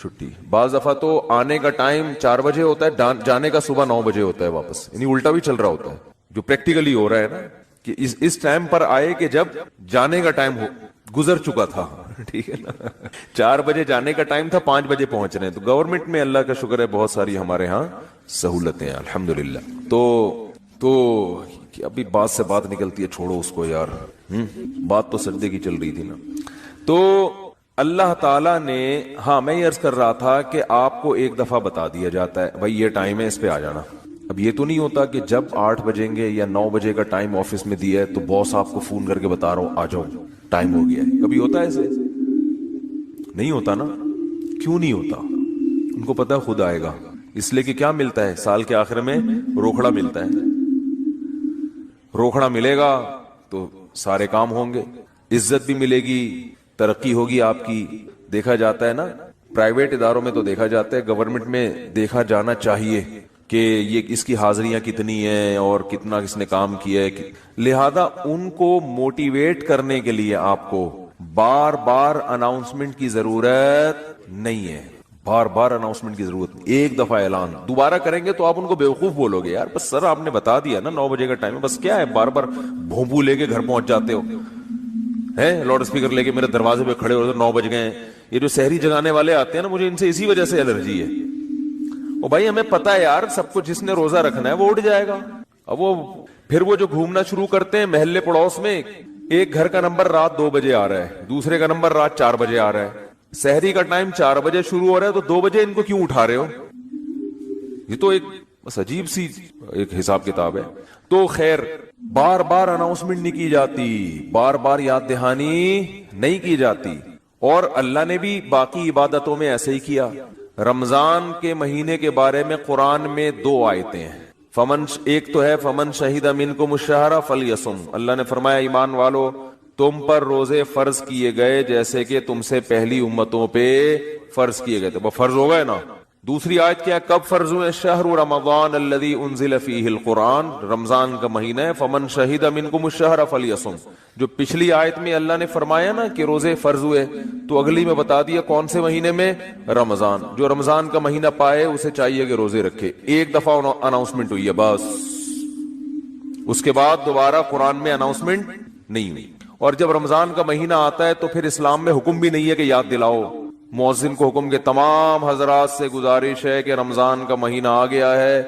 چھٹی. بعض دفعہ تو آنے کا ٹائم 4 بجے ہوتا ہے, جانے کا صبح 9 بجے ہوتا ہے واپس, یعنی الٹا بھی چل رہا ہوتا ہے, جو پریکٹیکلی ہو رہا ہے نا کہ اس ٹائم پر آئے کہ جب جانے کا ٹائم گزر چکا تھا. ٹھیک ہے نا, 4 بجے جانے کا ٹائم تھا, 5 بجے پہنچ رہے ہیں. تو گورنمنٹ میں اللہ کا شکر ہے بہت ساری ہمارے ہاں سہولتیں ہیں الحمدللہ. تو ابھی بات سے بات نکلتی ہے, چھوڑو اس کو یار, بات تو سجدے کی چل رہی تھی نا. تو اللہ تعالیٰ نے, ہاں میں یہ عرض کر رہا تھا کہ آپ کو ایک دفعہ بتا دیا جاتا ہے بھائی یہ ٹائم ہے, اس پہ آ جانا. اب یہ تو نہیں ہوتا کہ جب 8 بجیں گے یا 9 بجے کا ٹائم آفس میں دیا ہے تو باس آپ کو فون کر کے بتا رہا ہوں آ جاؤ ٹائم ہو گیا ہے. کبھی ہوتا ہے ایسے؟ نہیں ہوتا نا. کیوں نہیں ہوتا؟ ان کو پتا خود آئے گا. اس لیے کہ کیا ملتا ہے سال کے آخر میں؟ روکھڑا ملتا ہے. روکھڑا ملے گا تو سارے کام ہوں گے, عزت بھی ملے گی, ترقی ہوگی آپ کی. دیکھا جاتا ہے نا پرائیویٹ اداروں میں تو دیکھا جاتا ہے, گورنمنٹ میں دیکھا جانا چاہیے کہ یہ اس کی حاضریاں کتنی ہیں اور کتنا اس نے کام کیا ہے. لہذا ان کو موٹیویٹ کرنے کے لیے آپ کو بار بار اناؤنسمنٹ کی ضرورت نہیں ہے. بار بار اناؤنسمنٹ کی ضرورت, ایک دفعہ اعلان. دوبارہ کریں گے تو آپ ان کو بیوقوف بولو گے, یار بس سر آپ نے بتا دیا نا 9 بجے کا ٹائم ہے, بس کیا ہے بار بار بھونپو لے کے گھر پہنچ جاتے ہو, ہے لاؤڈ اسپیکر لے کے میرے دروازے پہ کھڑے ہو 9 بج گئے ہیں. یہ جو سحری جگانے والے آتے ہیں نا, مجھے ان سے اسی وجہ سے الرجی ہے. او بھائی ہمیں پتا ہے یار سب کو, جس نے روزہ رکھنا ہے وہ اٹھ جائے گا. اب وہ جو گھومنا شروع کرتے ہیں محلے پڑوس میں, ایک گھر کا نمبر رات 2 بجے آ رہا ہے, دوسرے کا نمبر رات 4 بجے آ رہا ہے. سحری کا ٹائم 4 بجے شروع ہو رہا ہے تو 2 بجے ان کو کیوں اٹھا رہے ہو؟ یہ تو ایک بس عجیب سی ایک حساب کتاب ہے. تو خیر بار بار اناؤنسمنٹ نہیں کی جاتی, بار بار یاد دہانی نہیں کی جاتی. اور اللہ نے بھی باقی عبادتوں میں ایسے ہی کیا. رمضان کے مہینے کے بارے میں قرآن میں 2 آیتیں ہیں. ایک تو ہے فمن شہید منکم الشہر فلیصم. اللہ نے فرمایا ایمان والو تم پر روزے فرض کیے گئے جیسے کہ تم سے پہلی امتوں پہ فرض کیے گئے تھے. وہ فرض ہو گئے نا. دوسری آیت کیا, کب فرض ہوئے؟ شہر رمضان الذی انزل فیہ القرآن, رمضان کا مہینہ ہے. فمن شہید منکم الشہر فلیصم. جو پچھلی آیت میں اللہ نے فرمایا نا کہ روزے فرض ہوئے, تو اگلی میں بتا دیا کون سے مہینے میں؟ رمضان. جو رمضان کا مہینہ پائے اسے چاہیے کہ روزے رکھے. ایک دفعہ اناؤنسمنٹ ہوئی ہے بس, اس کے بعد دوبارہ قرآن میں اناؤنسمنٹ نہیں ہوئی. اور جب رمضان کا مہینہ آتا ہے تو پھر اسلام میں حکم بھی نہیں ہے کہ یاد دلاؤ. مؤذن کو حکم کے تمام حضرات سے گزارش ہے کہ رمضان کا مہینہ آ گیا ہے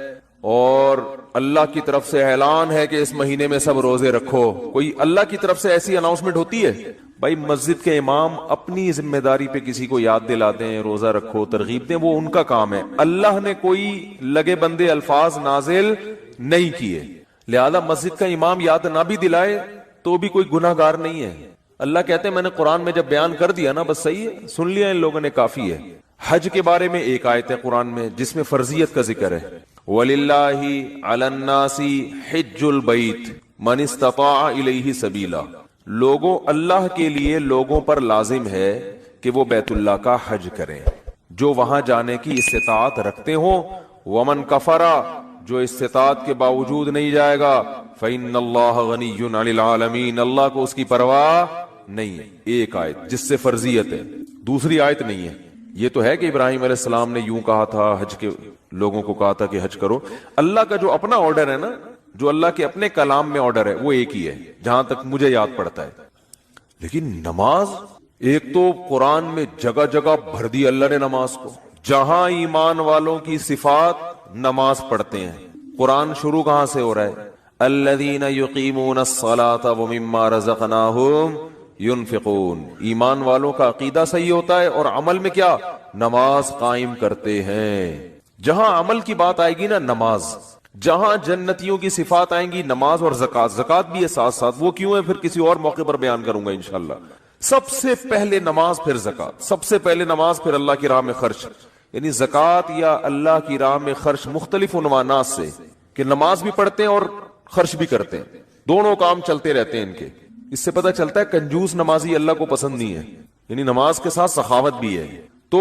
اور اللہ کی طرف سے اعلان ہے کہ اس مہینے میں سب روزے رکھو. کوئی اللہ کی طرف سے ایسی اناؤنسمنٹ ہوتی ہے؟ بھائی مسجد کے امام اپنی ذمہ داری پہ کسی کو یاد دلا دیں, روزہ رکھو, ترغیب دیں, وہ ان کا کام ہے. اللہ نے کوئی لگے بندے الفاظ نازل نہیں کیے. لہذا مسجد کا امام یاد نہ بھی دلائے تو بھی کوئی گناہ گار نہیں ہے. اللہ کہتے ہیں میں نے قرآن میں جب بیان کر دیا نا بس صحیح ہے, سن لیا ان لوگوں نے, کافی ہے. حج کے بارے میں ایک آیت ہے قرآن میں جس میں فرضیت کا ذکر ہے. وَلِلَّهِ عَلَى النَّاسِ حِجُّ الْبَيْتِ مَنِ اسْتَطَاعَ إِلَيْهِ سَبِيلًا. لوگوں, اللہ کے لیے لوگوں پر لازم ہے کہ وہ بیت اللہ کا حج کریں جو وہاں جانے کی استطاعت رکھتے ہوں. وَمَنْ كَفَرَ, جو استطاعت کے باوجود نہیں جائے گا, فَإِنَّ اللَّهَ غَنِيٌّ عَنِ الْعَالَمِينَ, اللہ کو اس کی پرواہ نہیں ہے. ایک آیت جس سے فرضیت ہے, دوسری آیت نہیں ہے. یہ تو ہے کہ ابراہیم علیہ السلام نے یوں کہا تھا, حج کے لوگوں کو کہا تھا کہ حج کرو. اللہ کا جو اپنا آرڈر ہے نا, جو اللہ کے اپنے کلام میں آرڈر ہے, وہ ایک ہی ہے جہاں تک مجھے یاد پڑتا ہے. لیکن نماز, ایک تو قرآن میں جگہ جگہ بھر دی اللہ نے نماز کو. جہاں ایمان والوں کی صفات نماز پڑھتے ہیں. قرآن شروع کہاں سے ہو رہا ہے؟ الذین یقیمون الصلاۃ ومما رزقناہم ينفقون. ایمان والوں کا عقیدہ صحیح ہوتا ہے اور عمل میں کیا؟ نماز قائم کرتے ہیں. جہاں عمل کی بات آئے گی نا نماز, جہاں جنتیوں کی صفات آئیں گی نماز اور زکات. زکات بھی ہے ساتھ ساتھ, وہ کیوں ہے پھر کسی اور موقع پر بیان کروں گا انشاءاللہ. سب سے پہلے نماز پھر زکات, سب سے پہلے نماز پھر اللہ کی راہ میں خرچ. یعنی زکات یا اللہ کی راہ میں خرچ مختلف عنوانات سے, کہ نماز بھی پڑھتے ہیں اور خرچ بھی کرتے ہیں, دونوں کام چلتے رہتے ہیں ان کے. اس سے پتہ چلتا ہے کنجوس نمازی اللہ کو پسند نہیں ہے, یعنی نماز کے ساتھ سخاوت بھی ہے. تو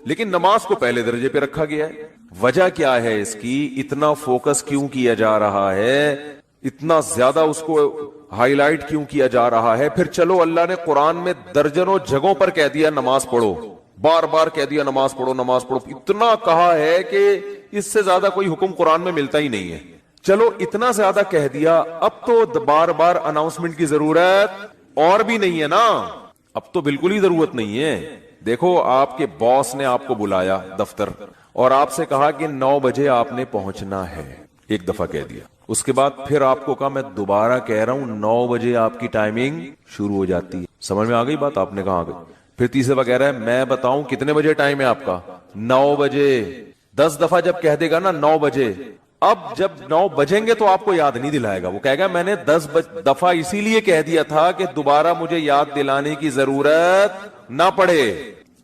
لیکن نماز کو پہلے درجے پہ رکھا گیا ہے. وجہ کیا ہے اس کی؟ اتنا فوکس کیوں کیا جا رہا ہے, اتنا زیادہ اس کو ہائی لائٹ کیوں کیا جا رہا ہے؟ پھر چلو اللہ نے قرآن میں درجنوں جگہوں پر کہہ دیا نماز پڑھو, بار بار کہہ دیا نماز پڑھو نماز پڑھو، اتنا کہا ہے کہ اس سے زیادہ کوئی حکم قرآن میں ملتا ہی نہیں ہے. چلو اتنا زیادہ کہہ دیا، اب تو بار بار اناؤنسمنٹ کی ضرورت اور بھی نہیں ہے نا، اب تو بالکل ہی ضرورت نہیں ہے. دیکھو آپ کے باس نے آپ کو بلایا دفتر اور آپ سے کہا کہ 9 بجے آپ نے پہنچنا ہے، ایک دفعہ کہہ دیا. اس کے بعد پھر آپ کو کہا میں دوبارہ کہہ رہا ہوں 9 بجے آپ کی ٹائمنگ شروع ہو جاتی ہے. سمجھ میں آ گئی بات؟ آپ نے کہا آ گئی. پھر تیسری دفعہ کہہ رہا ہے میں بتاؤں کتنے بجے ٹائم ہے آپ کا؟ 9 بجے. 10 دفعہ جب کہہ دے گا نا 9 بجے، اب جب 9 بجیں گے تو آپ کو یاد نہیں دلائے گا، وہ کہے گا میں نے 10 دفعہ اسی لیے کہہ دیا تھا کہ دوبارہ مجھے یاد دلانے کی ضرورت نہ پڑے.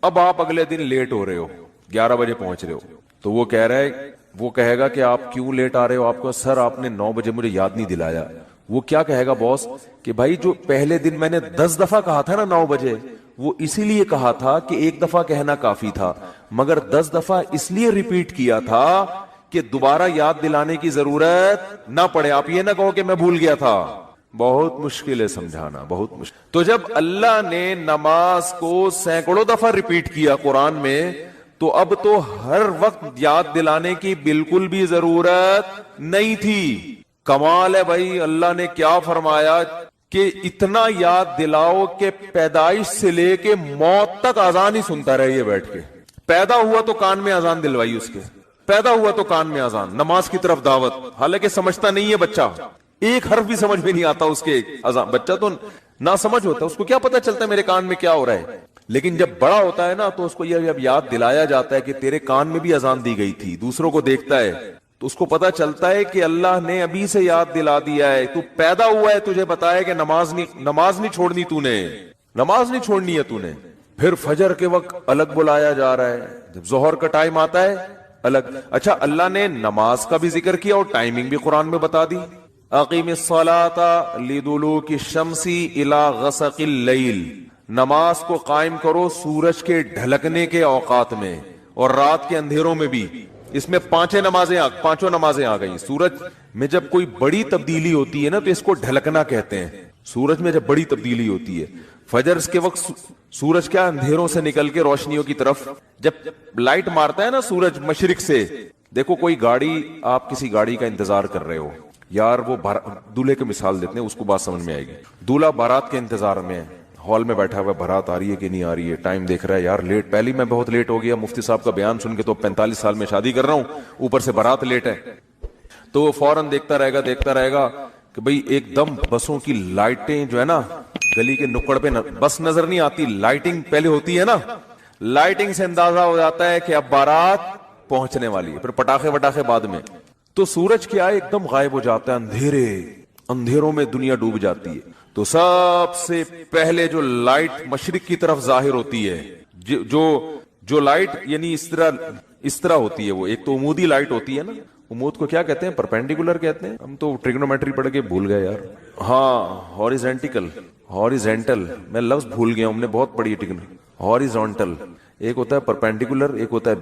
اب آپ اگلے دن لیٹ ہو رہے ہو، 11 بجے پہنچ رہے ہو، تو وہ کہہ رہا ہے، وہ کہے گا کہ آپ کیوں لیٹ آ رہے ہو؟ آپ کو سر آپ نے 9 بجے مجھے یاد نہیں دلایا. وہ کیا کہے گا باس کہ بھائی جو پہلے دن میں نے 10 دفعہ کہا تھا نا 9 بجے، وہ اسی لیے کہا تھا کہ ایک دفعہ کہنا کافی تھا، مگر 10 دفعہ اس لیے ریپیٹ کیا تھا کہ دوبارہ یاد دلانے کی ضرورت نہ پڑے. آپ یہ نہ کہو کہ میں بھول گیا تھا. بہت مشکل ہے سمجھانا، بہت مشکل. تو جب اللہ نے نماز کو سینکڑوں دفعہ ریپیٹ کیا قرآن میں، تو اب تو ہر وقت یاد دلانے کی بالکل بھی ضرورت نہیں تھی. کمال ہے بھائی، اللہ نے کیا فرمایا کہ اتنا یاد دلاؤ کہ پیدائش سے لے کے موت تک اذان ہی سنتا رہیے بیٹھ کے. پیدا ہوا تو کان میں اذان دلوائی اس کے، پیدا ہوا تو کان میں اذان، نماز کی طرف دعوت. حالانکہ سمجھتا نہیں ہے بچہ، ایک حرف بھی سمجھ میں نہیں آتا اس کے اذان. بچہ تو نہ سمجھ ہوتا ہے، اس کو کیا پتا چلتا ہے میرے کان میں کیا ہو رہا ہے. لیکن جب بڑا ہوتا ہے نا تو اس کو یہ جب یاد دلایا جاتا ہے کہ تیرے کان میں بھی اذان دی گئی تھی، دوسروں کو دیکھتا ہے تو اس کو پتا چلتا ہے کہ اللہ نے ابھی سے یاد دلا دیا ہے. تو پیدا ہوا ہے تجھے بتایا کہ نماز نہیں چھوڑنی، تو نے نماز نہیں چھوڑنی ہے تو نے. پھر فجر کے وقت الگ بلایا جا رہا ہے، جب ظہر کا ٹائم آتا ہے الگ. اچھا اللہ نے نماز کا بھی ذکر کیا اور ٹائمنگ بھی قرآن میں بتا دی. اقیم الصلاۃ لدلوک الشمس الی غسق اللیل، نماز کو قائم کرو سورج کے ڈھلکنے کے اوقات میں اور رات کے اندھیروں میں بھی. اس میں پانچوں نمازیں آ گئی. سورج میں جب کوئی بڑی تبدیلی ہوتی ہے نا تو اس کو ڈھلکنا کہتے ہیں. سورج میں جب بڑی تبدیلی ہوتی ہے، فجر کے وقت سورج کیا اندھیروں سے نکل کے روشنیوں کی طرف جب لائٹ مارتا ہے نا سورج مشرق سے. دیکھو کوئی گاڑی، آپ کسی گاڑی کا انتظار کر رہے ہو یار، وہ دولہے کی مثال دیتے ہیں، اس کو بات سمجھ میں آئے گی. دولہا بارات کے انتظار میں ہال میں بیٹھا ہوا ہے، بارات آ رہی ہے کہ نہیں آ رہی ہے، ٹائم دیکھ رہا ہے یار لیٹ، پہلی میں بہت لیٹ ہو گیا، مفتی صاحب کا بیان سن کے تو 45 سال میں شادی کر رہا ہوں، اوپر سے بارات لیٹ ہے. تو وہ فوراً دیکھتا رہے گا کہ بھئی ایک دم بسوں کی لائٹیں جو ہے نا گلی کے نکڑ پہ بس نظر نہیں آتی، لائٹنگ پہلے ہوتی ہے نا، لائٹنگ سے اندازہ ہو جاتا ہے کہ اب بارات پہنچنے والی ہے. پھر پٹاخے وٹاخے بعد میں. تو سورج کیا ایک دم غائب ہو جاتا ہے، اندھیروں میں دنیا ڈوب جاتی ہے. تو سب سے پہلے جو لائٹ مشرق کی طرف ظاہر ہوتی ہے، جو لائٹ یعنی اس طرح ہوتی ہے، وہ ایک تو عمودی لائٹ ہوتی ہے نا، عمود کو کیا کہتے ہیں؟ پرپینڈیکولر کہتے ہیں. ہم تو ٹریگنومیٹری پڑھ کے بھول گئے یار. ہاں ہاریزونٹل، میں لفظ بھول گیا ہوں، ہم نے بہت پڑھی ہے ہاریزونٹل. ایک ہوتا ہے پرپینڈیکولر، ایک ہوتا ہے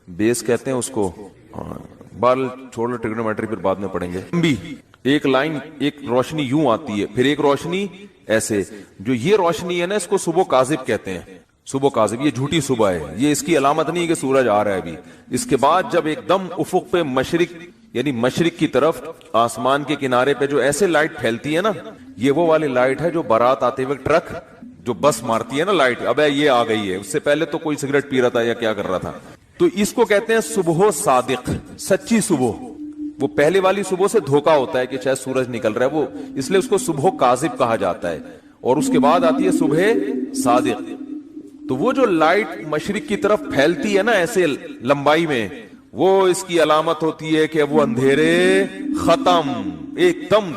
بیس کہتے ہیں اس کو. بال چھوڑ ٹریگنومیٹری پھر بعد میں پڑھیں گے. بھی ایک لائن، ایک روشنی یوں آتی ہے، پھر ایک روشنی ایسے. جو یہ روشنی ہے نا اس کو صبح کاذب کہتے ہیں. صبح کاذب، یہ جھوٹی صبح ہے، یہ اس کی علامت نہیں کہ سورج آ رہا ہے ابھی. اس کے بعد جب ایک دم افق پہ مشرق کی طرف آسمان کے کنارے پہ جو ایسے لائٹ پھیلتی ہے نا، یہ وہ والی لائٹ ہے جو بارات آتے ہوئے ٹرک جو بس مارتی ہے نا لائٹ، اب یہ آ گئی ہے. اس سے پہلے تو کوئی سگریٹ پی رہا تھا یا کیا کر رہا تھا. تو اس کو کہتے ہیں صبح صادق، سچی صبح. وہ پہلے والی صبح سے دھوکا ہوتا ہے کہ شاید سورج نکل رہا ہے، وہ اس لیے اس کو صبح کاذب کہا جاتا ہے. اور اس کے بعد آتی ہے صبح صادق. تو وہ جو لائٹ مشرق کی طرف پھیلتی ہے نا ایسے لمبائی میں، وہ اس کی علامت ہوتی ہے کہ وہ اندھیرے ختم، ایک دم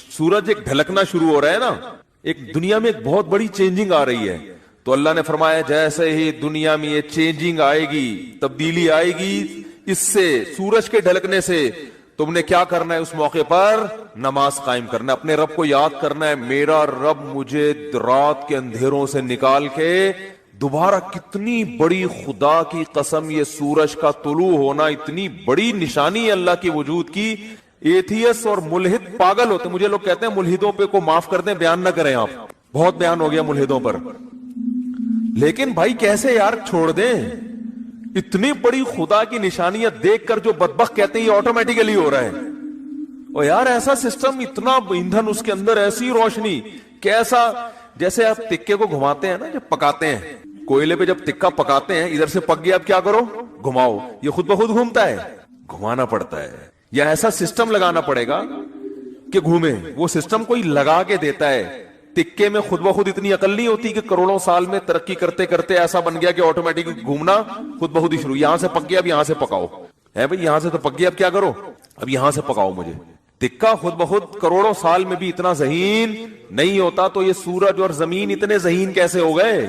سورج ایک ڈھلکنا شروع ہو رہا ہے نا، ایک دنیا میں ایک بہت بڑی چینجنگ آ رہی ہے. تو اللہ نے فرمایا جیسے ہی دنیا میں یہ چینجنگ آئے گی، تبدیلی آئے گی اس سے، سورج کے ڈھلکنے سے، تم نے کیا کرنا ہے اس موقع پر؟ نماز قائم کرنا ہے، اپنے رب کو یاد کرنا ہے، میرا رب مجھے رات کے اندھیروں سے نکال کے دوبارہ. کتنی بڑی خدا کی قسم، یہ سورج کا طلوع ہونا اتنی بڑی نشانی ہے اللہ کی وجود کی. ایتھیس اور ملحد پاگل ہوتے. مجھے لوگ کہتے ہیں ملحدوں پہ کو معاف کر دیں، بیان نہ کریں آپ، بہت بیان ہو گیا ملحدوں پر. لیکن بھائی کیسے یار چھوڑ دیں؟ اتنی بڑی خدا کی نشانیاں دیکھ کر جو بدبخت کہتے ہیں یہ آٹومیٹیکلی ہو رہا ہے. اور یار ایسا سسٹم، اتنا ایندھن اس کے اندر، ایسی روشنی، کیسا جیسے آپ تکے کو گھماتے ہیں نا جب پکاتے ہیں، کوئلے پہ جب تکا پکاتے ہیں ادھر سے پک گیا اب کیا کرو، گھماؤ، یہ خود بخود گھومتا ہے؟ گھمانا پڑتا ہے. یا ایسا سسٹم لگانا پڑے گا کہ گھومے. وہ سسٹم کوئی لگا کے دیتا ہے. تکے میں خود بخود اتنی عقل نہیں ہوتی کہ کروڑوں سال میں ترقی کرتے کرتے ایسا بن گیا کہ آٹومیٹک گھومنا خود بخود ہی شروع. یہاں سے پک گیا اب یہاں سے پکاؤ ہے بھائی، یہاں سے تو پک گیا اب کیا کرو، اب یہاں سے پکاؤ مجھے. تکا خود بخود کروڑوں سال میں بھی اتنا ذہین نہیں ہوتا تو یہ سورج اور زمین اتنے ذہین کیسے ہو گئے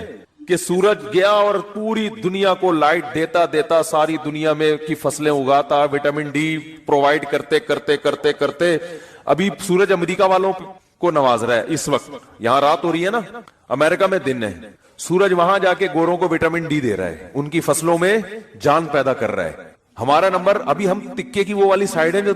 کہ سورج گیا اور پوری دنیا کو لائٹ دیتا دیتا ساری دنیا میں کی فصلیں اگاتا، وٹامن ڈی پرووائڈ کرتے کرتے کرتے کرتے ابھی سورج امریکہ والوں کو نواز رہا ہے. اس وقت یہاں رات ہو رہی ہے نا، امریکہ میں دن ہے. سورج وہاں جا کے گوروں کو وٹامن ڈی دے رہا ہے، ان کی فصلوں میں جان پیدا کر رہا ہے. ہمارا نمبر ابھی ہم تکے کی وہ والی سائڈ ہے جو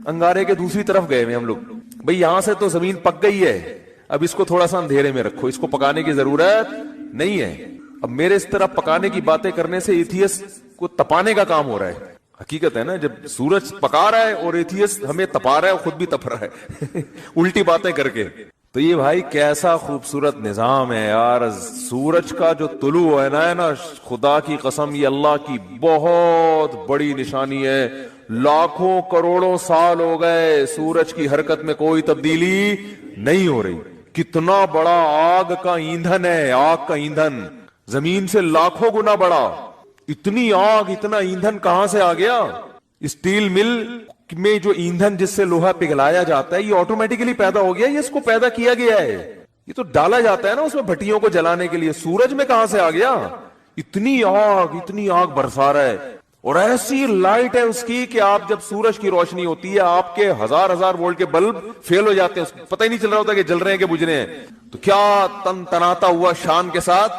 انگارے کے دوسری طرف گئے ہوئے ہم لوگ. بھئی یہاں سے تو زمین پک گئی ہے، اب اس کو تھوڑا سا اندھیرے میں رکھو، اس کو پکانے کی ضرورت نہیں ہے. اب میرے اس طرح پکانے کی باتیں کرنے سے ایتھیس کو تپانے کا کام ہو رہا ہے. حقیقت ہے نا، جب سورج پکا رہا ہے اور ایتھیس ہمیں تپا رہا ہے اور خود بھی تپ رہا ہے الٹی باتیں کر کے. تو یہ بھائی کیسا خوبصورت نظام ہے یار. سورج کا جو طلوع ہے نا خدا کی قسم یہ اللہ کی بہت بڑی نشانی ہے. لاکھوں کروڑوں سال ہو گئے سورج کی حرکت میں کوئی تبدیلی نہیں ہو رہی. کتنا بڑا آگ کا ایندھن ہے، آگ کا ایندھن زمین سے لاکھوں گنا بڑا. اتنی آگ اتنا ایندھن کہاں سے آ گیا؟ اسٹیل مل میں جو ایندھن جس سے لوہا پگھلایا جاتا ہے یہ آٹومیٹکلی پیدا ہو گیا، یہ اس کو پیدا کیا گیا ہے، یہ تو ڈالا جاتا ہے نا اس میں بھٹیوں کو جلانے کے لیے. سورج میں کہاں سے آ گیا؟ اتنی آگ برسا رہا ہے اور ایسی لائٹ ہے اس کی کہ آپ جب سورج کی روشنی ہوتی ہے آپ کے ہزار وولٹ کے بلب فیل ہو جاتے ہیں، پتہ ہی نہیں چل رہا ہوتا کہ جل رہے ہیں کہ بجھ رہے ہیں. تو کیا تن تناتا ہوا شان کے ساتھ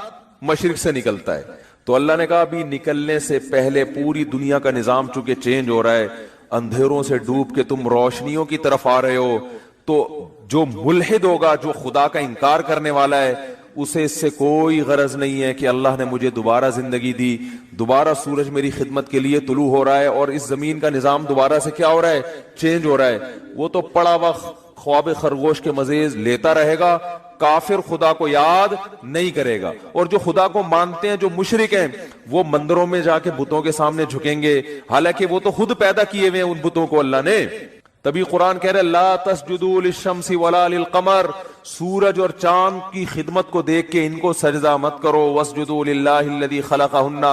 مشرق سے نکلتا ہے. تو اللہ نے کہا ابھی نکلنے سے پہلے پوری دنیا کا نظام چونکہ چینج ہو رہا ہے، اندھیروں سے ڈوب کے تم روشنیوں کی طرف آ رہے ہو، تو جو ملحد ہوگا، جو خدا کا انکار کرنے والا ہے، اسے اس سے کوئی غرض نہیں ہے کہ اللہ نے مجھے دوبارہ زندگی دی، دوبارہ سورج میری خدمت کے لیے طلوع ہو رہا ہے اور اس زمین کا نظام دوبارہ سے کیا ہو رہا ہے، چینج ہو رہا ہے. وہ تو پڑا وقت خواب خرگوش کے مزید لیتا رہے گا. کافر خدا کو یاد نہیں کرے گا، اور جو خدا کو مانتے ہیں، جو مشرک ہیں، وہ مندروں میں جا کے بتوں کے سامنے جھکیں گے، حالانکہ وہ تو خود پیدا کیے ہوئے ہیں ان بتوں کو اللہ نے. تبھی قرآن کہہ رہے لا تسجدوا للشمس ولا للقمر، سورج اور چاند کی خدمت کو دیکھ کے ان کو سجدہ مت کرو. واسجدوا للہ الذی خلقہن،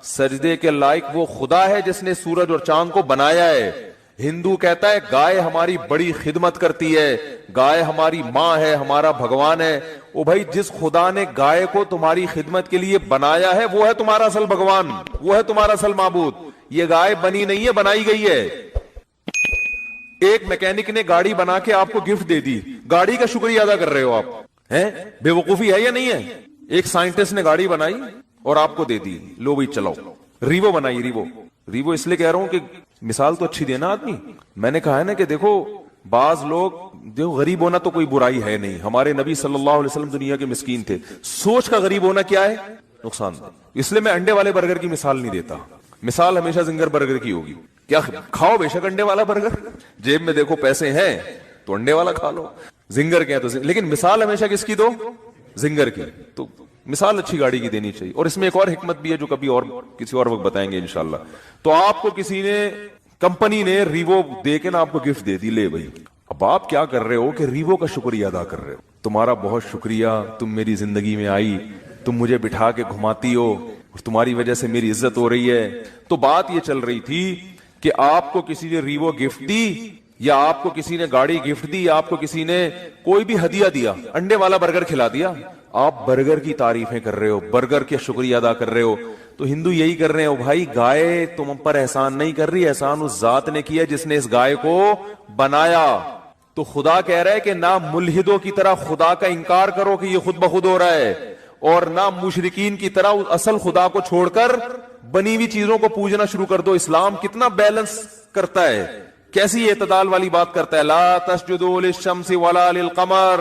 سجدے کے لائق وہ خدا ہے جس نے سورج اور چاند کو بنایا ہے. ہندو کہتا ہے گائے ہماری بڑی خدمت کرتی ہے، گائے ہماری ماں ہے، ہمارا بھگوان ہے. او بھائی جس خدا نے گائے کو تمہاری خدمت کے لیے بنایا ہے وہ ہے تمہارا اصل بھگوان، وہ ہے تمہارا اصل معبود. یہ گائے بنی نہیں ہے، بنائی گئی ہے. ایک میکینک نے گاڑی بنا کے آپ کو گفٹ دے دی، گاڑی کا شکریہ ادا کر رہے ہو آپ ہیں؟ بے وقوفی ہے یا نہیں ہے؟ ایک سائنٹسٹ نے گاڑی بنائی اور آپ کو دے دی، لو بھائی چلاؤ. ریوو بنائی، ریوو اس لیے کہہ رہا ہوں کہ مثال تو اچھی دینا آدمی. میں نے کہا ہے نا کہ دیکھو بعض لوگ دیکھو غریب ہونا تو کوئی برائی ہے نہیں، ہمارے نبی صلی اللہ علیہ وسلم دنیا کے مسکین تھے. سوچ کا غریب ہونا کیا ہے؟ نقصان دہ. اس لیے میں انڈے والے برگر کی مثال نہیں دیتا، مثال ہمیشہ زنگر برگر کی ہوگی. کیا کھاؤ بے شک انڈے والا برگر، جیب میں دیکھو پیسے ہیں تو انڈے والا کھا لو، زنگر کیا تو لیکن مثال ہمیشہ کس کی دو؟ زنگر کی. تو مثال اچھی گاڑی کی دینی چاہیے. اور اس میں ایک اور حکمت بھی ہے جو کبھی اور کسی اور وقت بتائیں گے انشاءاللہ. تو آپ کو کسی نے، کمپنی نے ریوو دے کے نا آپ کو گفٹ دے دی، لے بھائی. اب آپ کیا کر رہے ہو کہ ریوو کا شکریہ ادا کر رہے ہو. تمہارا بہت شکریہ، تم میری زندگی میں آئی، تم مجھے بٹھا کے گھماتی ہو، تمہاری وجہ سے میری عزت ہو رہی ہے. تو بات یہ چل رہی تھی کہ آپ کو کسی نے ریوو گفٹ دی، یا آپ کو کسی نے گاڑی گفٹ دی، یا آپ کو کسی نے کوئی بھی ہدیہ دیا، انڈے والا برگر کھلا دیا، آپ برگر کی تعریفیں کر رہے ہو، برگر کے شکریہ ادا کر رہے ہو. تو ہندو یہی کر رہے ہو بھائی، گائے تم پر احسان نہیں کر رہی، احسان اس ذات نے کیا جس نے اس گائے کو بنایا. تو خدا کہہ رہا ہے کہ نہ ملحدوں کی طرح خدا کا انکار کرو کہ یہ خود بخود ہو رہا ہے، اور نہ مشرکین کی طرح اصل خدا کو چھوڑ کر بنی ہوئی چیزوں کو پوجنا شروع کر دو. اسلام کتنا بیلنس کرتا ہے، کیسی اعتدال والی بات کرتا ہے. لا تسجدوا للشمس ولا للقمر،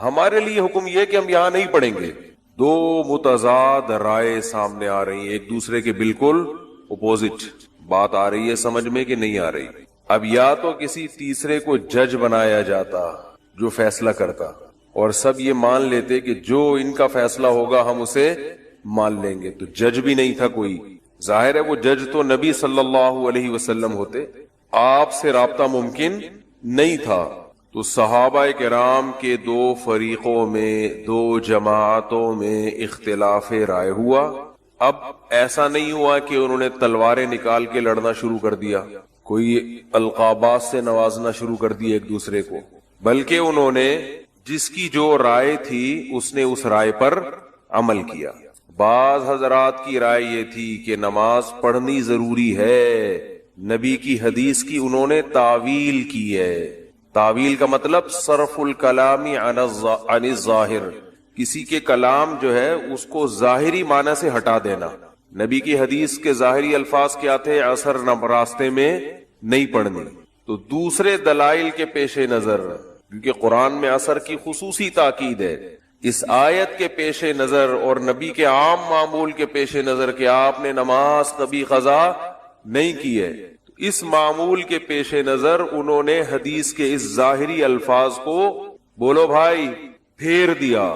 ہمارے لیے حکم یہ کہ ہم یہاں نہیں پڑھیں گے. دو متضاد رائے سامنے آ رہی ہیں، ایک دوسرے کے بالکل اپوزٹ. بات آ رہی ہے سمجھ میں کہ نہیں آ رہی؟ اب یا تو کسی تیسرے کو جج بنایا جاتا جو فیصلہ کرتا، اور سب یہ مان لیتے کہ جو ان کا فیصلہ ہوگا ہم اسے مان لیں گے. تو جج بھی نہیں تھا کوئی. ظاہر ہے وہ جج تو نبی صلی اللہ علیہ وسلم ہوتے، آپ سے رابطہ ممکن نہیں تھا. تو صحابہ کرام کے دو فریقوں میں، دو جماعتوں میں اختلاف رائے ہوا. اب ایسا نہیں ہوا کہ انہوں نے تلواریں نکال کے لڑنا شروع کر دیا، کوئی القابات سے نوازنا شروع کر دیا ایک دوسرے کو، بلکہ انہوں نے جس کی جو رائے تھی اس نے اس رائے پر عمل کیا. بعض حضرات کی رائے یہ تھی کہ نماز پڑھنی ضروری ہے، نبی کی حدیث کی انہوں نے تعویل کی ہے. تعویل کا مطلب صرف الکلام عن الظاہر، کسی کے کلام جو ہے اس کو ظاہری معنی سے ہٹا دینا. نبی کی حدیث کے ظاہری الفاظ کیا تھے؟ عصر راستے میں نہیں پڑھنی. تو دوسرے دلائل کے پیش نظر، کیونکہ قرآن میں عصر کی خصوصی تاکید ہے، اس آیت کے پیش نظر اور نبی کے عام معمول کے پیش نظر کہ آپ نے نماز کبھی قضا نہیں کی ہے، اس معمول کے پیش نظر انہوں نے حدیث کے اس ظاہری الفاظ کو، بولو بھائی، پھیر دیا.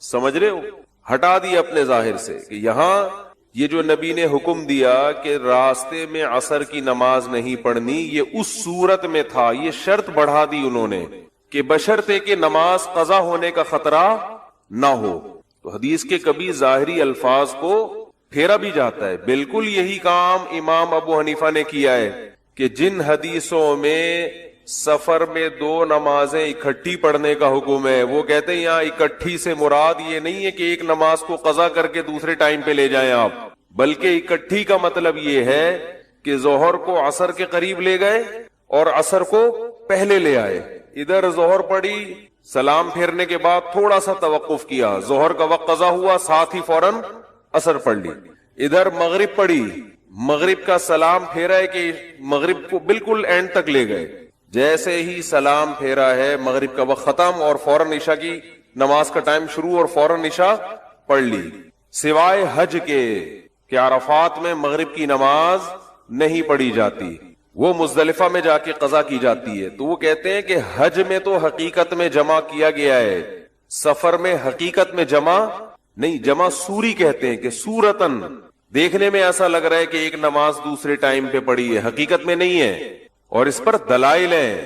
سمجھ رہے ہو؟ ہٹا دیا اپنے ظاہر سے کہ یہاں یہ جو نبی نے حکم دیا کہ راستے میں عصر کی نماز نہیں پڑھنی، یہ اس صورت میں تھا. یہ شرط بڑھا دی انہوں نے کہ بشرطے کہ نماز قضا ہونے کا خطرہ نہ ہو. تو حدیث کے کبھی ظاہری الفاظ کو پھیرا بھی جاتا ہے. بالکل یہی کام امام ابو حنیفہ نے کیا ہے کہ جن حدیثوں میں سفر میں دو نمازیں اکٹھی پڑھنے کا حکم ہے، وہ کہتے ہیں یہاں اکٹھی سے مراد یہ نہیں ہے کہ ایک نماز کو قضا کر کے دوسرے ٹائم پہ لے جائیں آپ، بلکہ اکٹھی کا مطلب یہ ہے کہ ظہر کو عصر کے قریب لے گئے اور عصر کو پہلے لے آئے. ادھر ظہر پڑی، سلام پھیرنے کے بعد تھوڑا سا توقف کیا، ظہر کا وقت قضا ہوا، ساتھ ہی فوراً عصر پڑھ لی. ادھر مغرب پڑی، مغرب کا سلام پھیرا ہے کہ مغرب کو بالکل اینڈ تک لے گئے. جیسے ہی سلام پھیرا ہے مغرب کا وقت ختم اور فوراً عشاء کی نماز کا ٹائم شروع اور فوراً عشاء پڑھ لی. سوائے حج کے کہ عرفات میں مغرب کی نماز نہیں پڑھی جاتی، وہ مزدلفہ میں جا کے قضا کی جاتی ہے. تو وہ کہتے ہیں کہ حج میں تو حقیقت میں جمع کیا گیا ہے، سفر میں حقیقت میں جمع نہیں. جمع سوری کہتے ہیں کہ سورتن دیکھنے میں ایسا لگ رہا ہے کہ ایک نماز دوسرے ٹائم پہ پڑھی ہے، حقیقت میں نہیں ہے، اور اس پر دلائل ہیں.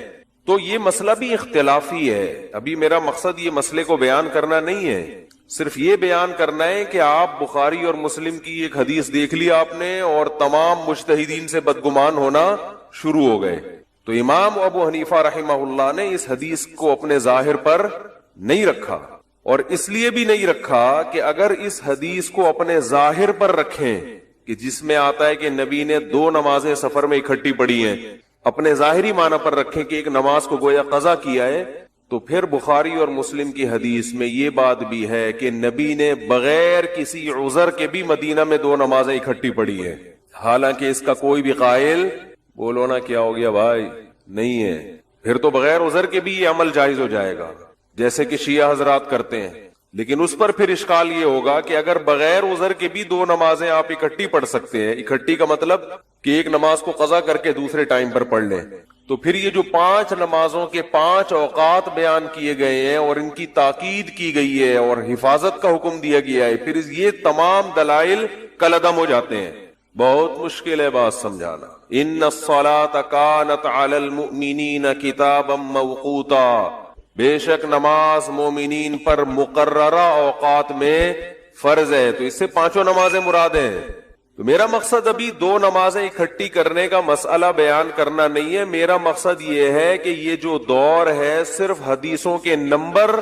تو یہ مسئلہ بھی اختلافی ہے. ابھی میرا مقصد یہ مسئلے کو بیان کرنا نہیں ہے، صرف یہ بیان کرنا ہے کہ آپ بخاری اور مسلم کی ایک حدیث دیکھ لی آپ نے اور تمام مجتہدین سے بدگمان ہونا شروع ہو گئے. تو امام ابو حنیفہ رحمہ اللہ نے اس حدیث کو اپنے ظاہر پر نہیں رکھا، اور اس لیے بھی نہیں رکھا کہ اگر اس حدیث کو اپنے ظاہر پر رکھیں کہ جس میں آتا ہے کہ نبی نے دو نمازیں سفر میں اکٹھی پڑھی ہیں، اپنے ظاہری معنی پر رکھیں کہ ایک نماز کو گویا قضا کیا ہے، تو پھر بخاری اور مسلم کی حدیث میں یہ بات بھی ہے کہ نبی نے بغیر کسی عذر کے بھی مدینہ میں دو نمازیں اکٹھی پڑھی ہیں، حالانکہ اس کا کوئی بھی قائل، بولو نا کیا ہو گیا بھائی، نہیں ہے. پھر تو بغیر عذر کے بھی یہ عمل جائز ہو جائے گا جیسے کہ شیعہ حضرات کرتے ہیں. لیکن اس پر پھر اشکال یہ ہوگا کہ اگر بغیر عذر کے بھی دو نمازیں آپ اکٹھی پڑھ سکتے ہیں، اکٹھی کا مطلب کہ ایک نماز کو قضا کر کے دوسرے ٹائم پر پڑھ لیں، تو پھر یہ جو 5 نمازوں کے 5 اوقات بیان کیے گئے ہیں اور ان کی تاکید کی گئی ہے اور حفاظت کا حکم دیا گیا ہے، پھر یہ تمام دلائل کالعدم ہو جاتے ہیں. بہت مشکل ہے بات سمجھانا. ان الصلاۃ کانت علی المؤمنین کتابا موقوتا، بے شک نماز مومنین پر مقررہ اوقات میں فرض ہے. تو اس سے 5 نمازیں مراد ہیں. تو میرا مقصد ابھی 2 نمازیں اکٹھی کرنے کا مسئلہ بیان کرنا نہیں ہے. میرا مقصد یہ ہے کہ یہ جو دور ہے صرف حدیثوں کے نمبر،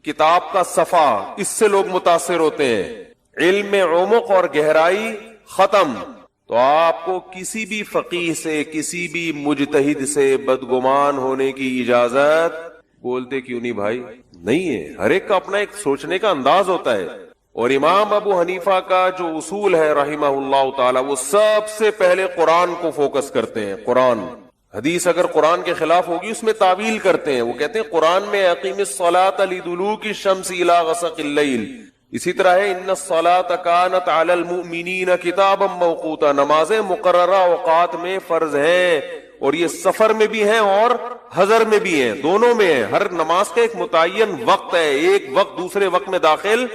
کتاب کا صفحہ، اس سے لوگ متاثر ہوتے ہیں. علم میں عمق اور گہرائی ختم. تو آپ کو کسی بھی فقیہ سے، کسی بھی مجتہد سے بدگمان ہونے کی اجازت، بولتے کیوں نہیں بھائی، نہیں ہے. ہر ایک کا اپنا ایک سوچنے کا انداز ہوتا ہے. اور امام ابو حنیفہ کا جو اصول ہے رحمہ اللہ تعالی، وہ سب سے پہلے قرآن کو فوکس کرتے ہیں. قرآن حدیث اگر قرآن کے خلاف ہوگی اس میں تعویل کرتے ہیں. وہ کہتے ہیں قرآن میں اقیم الصلاۃ لدلوک الشمس الی غسق اللیل. اسی طرح ہے ان الصلاۃ کانت علی المؤمنین کتابا موقوتا. نمازیں مقررہ اوقات میں فرض ہیں, اور یہ سفر میں بھی ہیں اور حضر میں بھی ہیں, دونوں میں ہیں. ہر نماز کا ایک متعین وقت ہے, ایک وقت دوسرے وقت میں داخل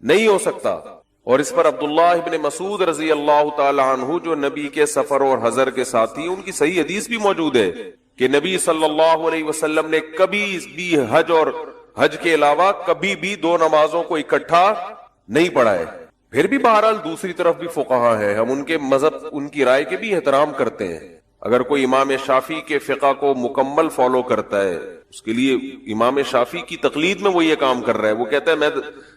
نہیں ہو سکتا. اور اس پر عبداللہ ابن مسعود رضی اللہ تعالی عنہ جو نبی کے سفر اور حضر کے ساتھی, ان کی صحیح حدیث بھی موجود ہے کہ نبی صلی اللہ علیہ وسلم نے کبھی بھی حج اور حج کے علاوہ کبھی بھی دو نمازوں کو اکٹھا نہیں پڑھا ہے. پھر بھی بہرحال دوسری طرف بھی فقہا ہے, ہم ان کے مذہب, ان کی رائے کے بھی احترام کرتے ہیں. اگر کوئی امام شافعی کے فقہ کو مکمل فالو کرتا ہے, اس کے لیے امام شافعی کی تقلید میں وہ یہ کام کر رہا ہے, وہ کہتا ہے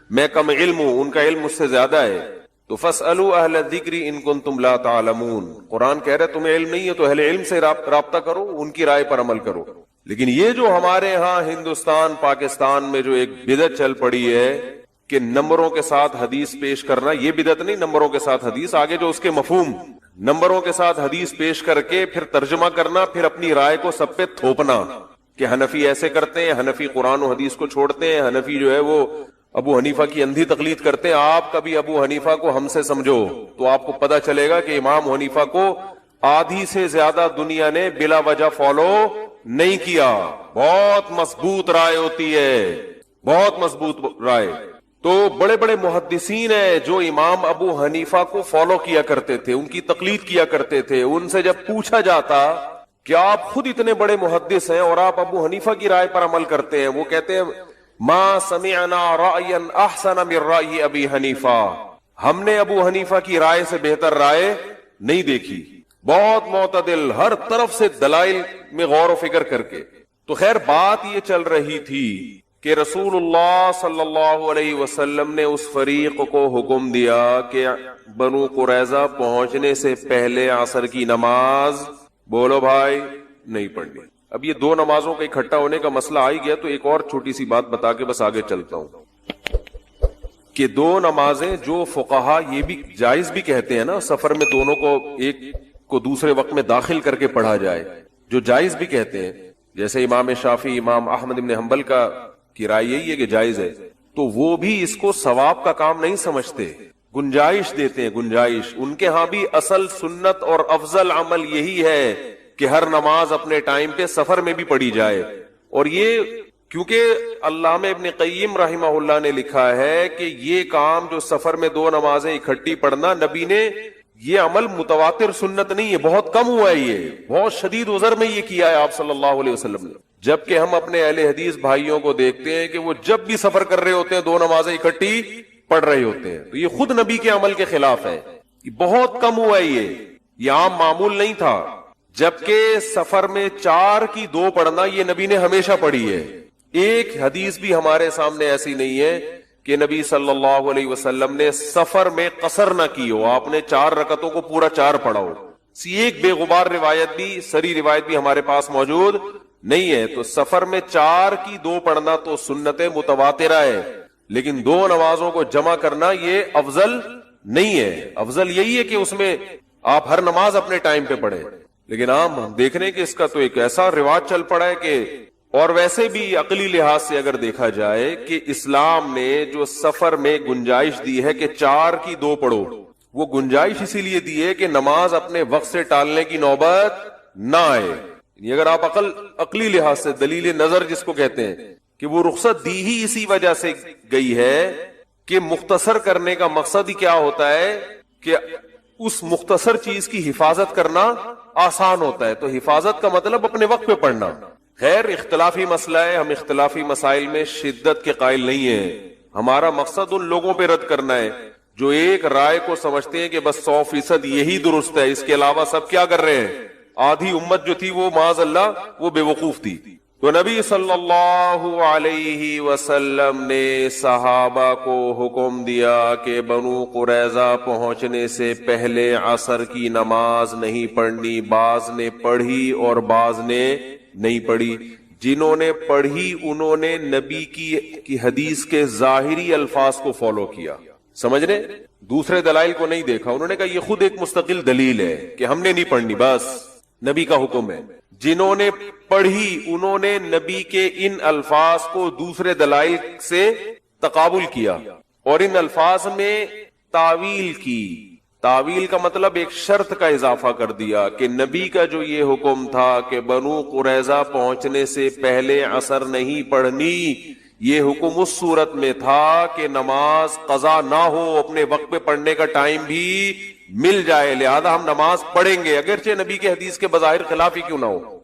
میں کم علم ہوں, ان کا علم مجھ سے زیادہ ہے, تو فاسألوا اہل الذکر ان کنتم لا تعلمون. قرآن کہہ رہا ہے تمہیں علم نہیں ہے تو اہل علم سے رابطہ کرو, ان کی رائے پر عمل کرو. لیکن یہ جو ہمارے ہاں ہندوستان پاکستان میں جو ایک بدعت چل پڑی ہے کہ نمبروں کے ساتھ حدیث پیش کرنا, یہ بدعت نہیں, نمبروں کے ساتھ حدیث, آگے جو اس کے مفہوم, نمبروں کے ساتھ حدیث پیش کر کے پھر ترجمہ کرنا, پھر اپنی رائے کو سب پہ تھوپنا کہ حنفی ایسے کرتے ہیں, حنفی قرآن و حدیث کو چھوڑتے ہیں, حنفی جو ہے وہ ابو حنیفہ کی اندھی تقلید کرتے ہیں. آپ کبھی ابو حنیفہ کو ہم سے سمجھو تو آپ کو پتا چلے گا کہ امام حنیفہ کو آدھی سے زیادہ دنیا نے بلا وجہ فالو نہیں کیا. بہت مضبوط رائے ہوتی ہے, بہت مضبوط رائے. تو بڑے بڑے محدثین ہیں جو امام ابو حنیفہ کو فالو کیا کرتے تھے, ان کی تقلید کیا کرتے تھے. ان سے جب پوچھا جاتا کہ آپ خود اتنے بڑے محدث ہیں اور آپ ابو حنیفہ کی رائے پر عمل کرتے ہیں, وہ کہتے ہیں ما سمعنا رأیا احسن من رأی ابی حنیفہ, ہم نے ابو حنیفہ کی رائے سے بہتر رائے نہیں دیکھی. بہت معتدل, ہر طرف سے دلائل میں غور و فکر کر کے. تو خیر بات یہ چل رہی تھی کہ رسول اللہ صلی اللہ علیہ وسلم نے اس فریق کو حکم دیا کہ بنو قریظہ پہنچنے سے پہلے عصر کی نماز, بولو بھائی, نہیں پڑھنی. اب یہ دو نمازوں کا اکٹھا ہونے کا مسئلہ آ ہی گیا تو ایک اور چھوٹی سی بات بتا کے بس آگے چلتا ہوں کہ دو نمازیں جو فقہا یہ بھی جائز بھی کہتے ہیں نا, سفر میں دونوں کو ایک کو دوسرے وقت میں داخل کر کے پڑھا جائے, جو جائز بھی کہتے ہیں, جیسے امام شافعی, امام احمد بن حنبل کی رائے یہی ہے کہ جائز ہے, تو وہ بھی اس کو ثواب کا کام نہیں سمجھتے, گنجائش دیتے ہیں, گنجائش. ان کے ہاں بھی اصل سنت اور افضل عمل یہی ہے کہ ہر نماز اپنے ٹائم پہ سفر میں بھی پڑھی جائے. اور یہ کیونکہ علامہ ابن قیم رحمہ اللہ نے لکھا ہے کہ یہ کام جو سفر میں دو نمازیں اکٹھی پڑھنا, نبی نے یہ عمل متواتر سنت نہیں ہے, بہت کم ہوا ہے, یہ بہت شدید عذر میں یہ کیا ہے آپ صلی اللہ علیہ وسلم نے. جبکہ ہم اپنے اہل حدیث بھائیوں کو دیکھتے ہیں کہ وہ جب بھی سفر کر رہے ہوتے ہیں دو نمازیں اکٹھی پڑھ رہے ہوتے ہیں, تو یہ خود نبی کے عمل کے خلاف ہے. یہ بہت کم ہوا ہے, یہ عام معمول نہیں تھا. جبکہ سفر میں 4 کی 2 پڑھنا یہ نبی نے ہمیشہ پڑھی ہے. ایک حدیث بھی ہمارے سامنے ایسی نہیں ہے کہ نبی صلی اللہ علیہ وسلم نے سفر میں قصر نہ کی ہو, آپ نے 4 رکعتوں کو پورا 4 پڑھا ہو. ایک بے غبار روایت بھی, سری روایت بھی ہمارے پاس موجود نہیں ہے. تو سفر میں 4 کی 2 پڑھنا تو سنت متواترہ ہے, لیکن 2 نمازوں کو جمع کرنا یہ افضل نہیں ہے. افضل یہی ہے کہ اس میں آپ ہر نماز اپنے ٹائم پہ پڑھیں. لیکن عام دیکھ رہے ہیں کہ اس کا تو ایک ایسا رواج چل پڑا ہے کہ, اور ویسے بھی عقلی لحاظ سے اگر دیکھا جائے کہ اسلام نے جو سفر میں گنجائش دی ہے کہ 4 کی 2 پڑھو, وہ گنجائش اسی لیے دی ہے کہ نماز اپنے وقت سے ٹالنے کی نوبت نہ آئے. اگر آپ عقلی لحاظ سے دلیل نظر جس کو کہتے ہیں کہ وہ رخصت دی ہی اسی وجہ سے گئی ہے کہ مختصر کرنے کا مقصد ہی کیا ہوتا ہے کہ اس مختصر چیز کی حفاظت کرنا آسان ہوتا ہے. تو حفاظت کا مطلب اپنے وقت پہ پڑھنا. خیر اختلافی مسئلہ ہے, ہم اختلافی مسائل میں شدت کے قائل نہیں ہیں. ہمارا مقصد ان لوگوں پہ رد کرنا ہے جو ایک رائے کو سمجھتے ہیں کہ بس 100% یہی درست ہے, اس کے علاوہ سب کیا کر رہے ہیں. آدھی امت جو تھی وہ معاذ اللہ وہ بے وقوف تھی. تو نبی صلی اللہ علیہ وسلم نے صحابہ کو حکم دیا کہ بنو قریظہ پہنچنے سے پہلے عصر کی نماز نہیں پڑھنی. بعض نے پڑھی اور بعض نے نہیں پڑھی. جنہوں نے پڑھی انہوں نے نبی کی حدیث کے ظاہری الفاظ کو فالو کیا, سمجھ رہے, دوسرے دلائل کو نہیں دیکھا. انہوں نے کہا یہ خود ایک مستقل دلیل ہے کہ ہم نے نہیں پڑھنی, بس نبی کا حکم ہے. جنہوں نے پڑھی انہوں نے نبی کے ان الفاظ کو دوسرے دلائل سے تقابل کیا اور ان الفاظ میں تعویل کی. تعویل کا مطلب ایک شرط کا اضافہ کر دیا کہ نبی کا جو یہ حکم تھا کہ بنو قریظہ پہنچنے سے پہلے عصر نہیں پڑھنی، یہ حکم اس صورت میں تھا کہ نماز قضا نہ ہو، اپنے وقت پہ پڑھنے کا ٹائم بھی مل جائے، لہذا ہم نماز پڑھیں گے اگرچہ نبی کے حدیث کے بظاہر خلاف ہی کیوں نہ ہو.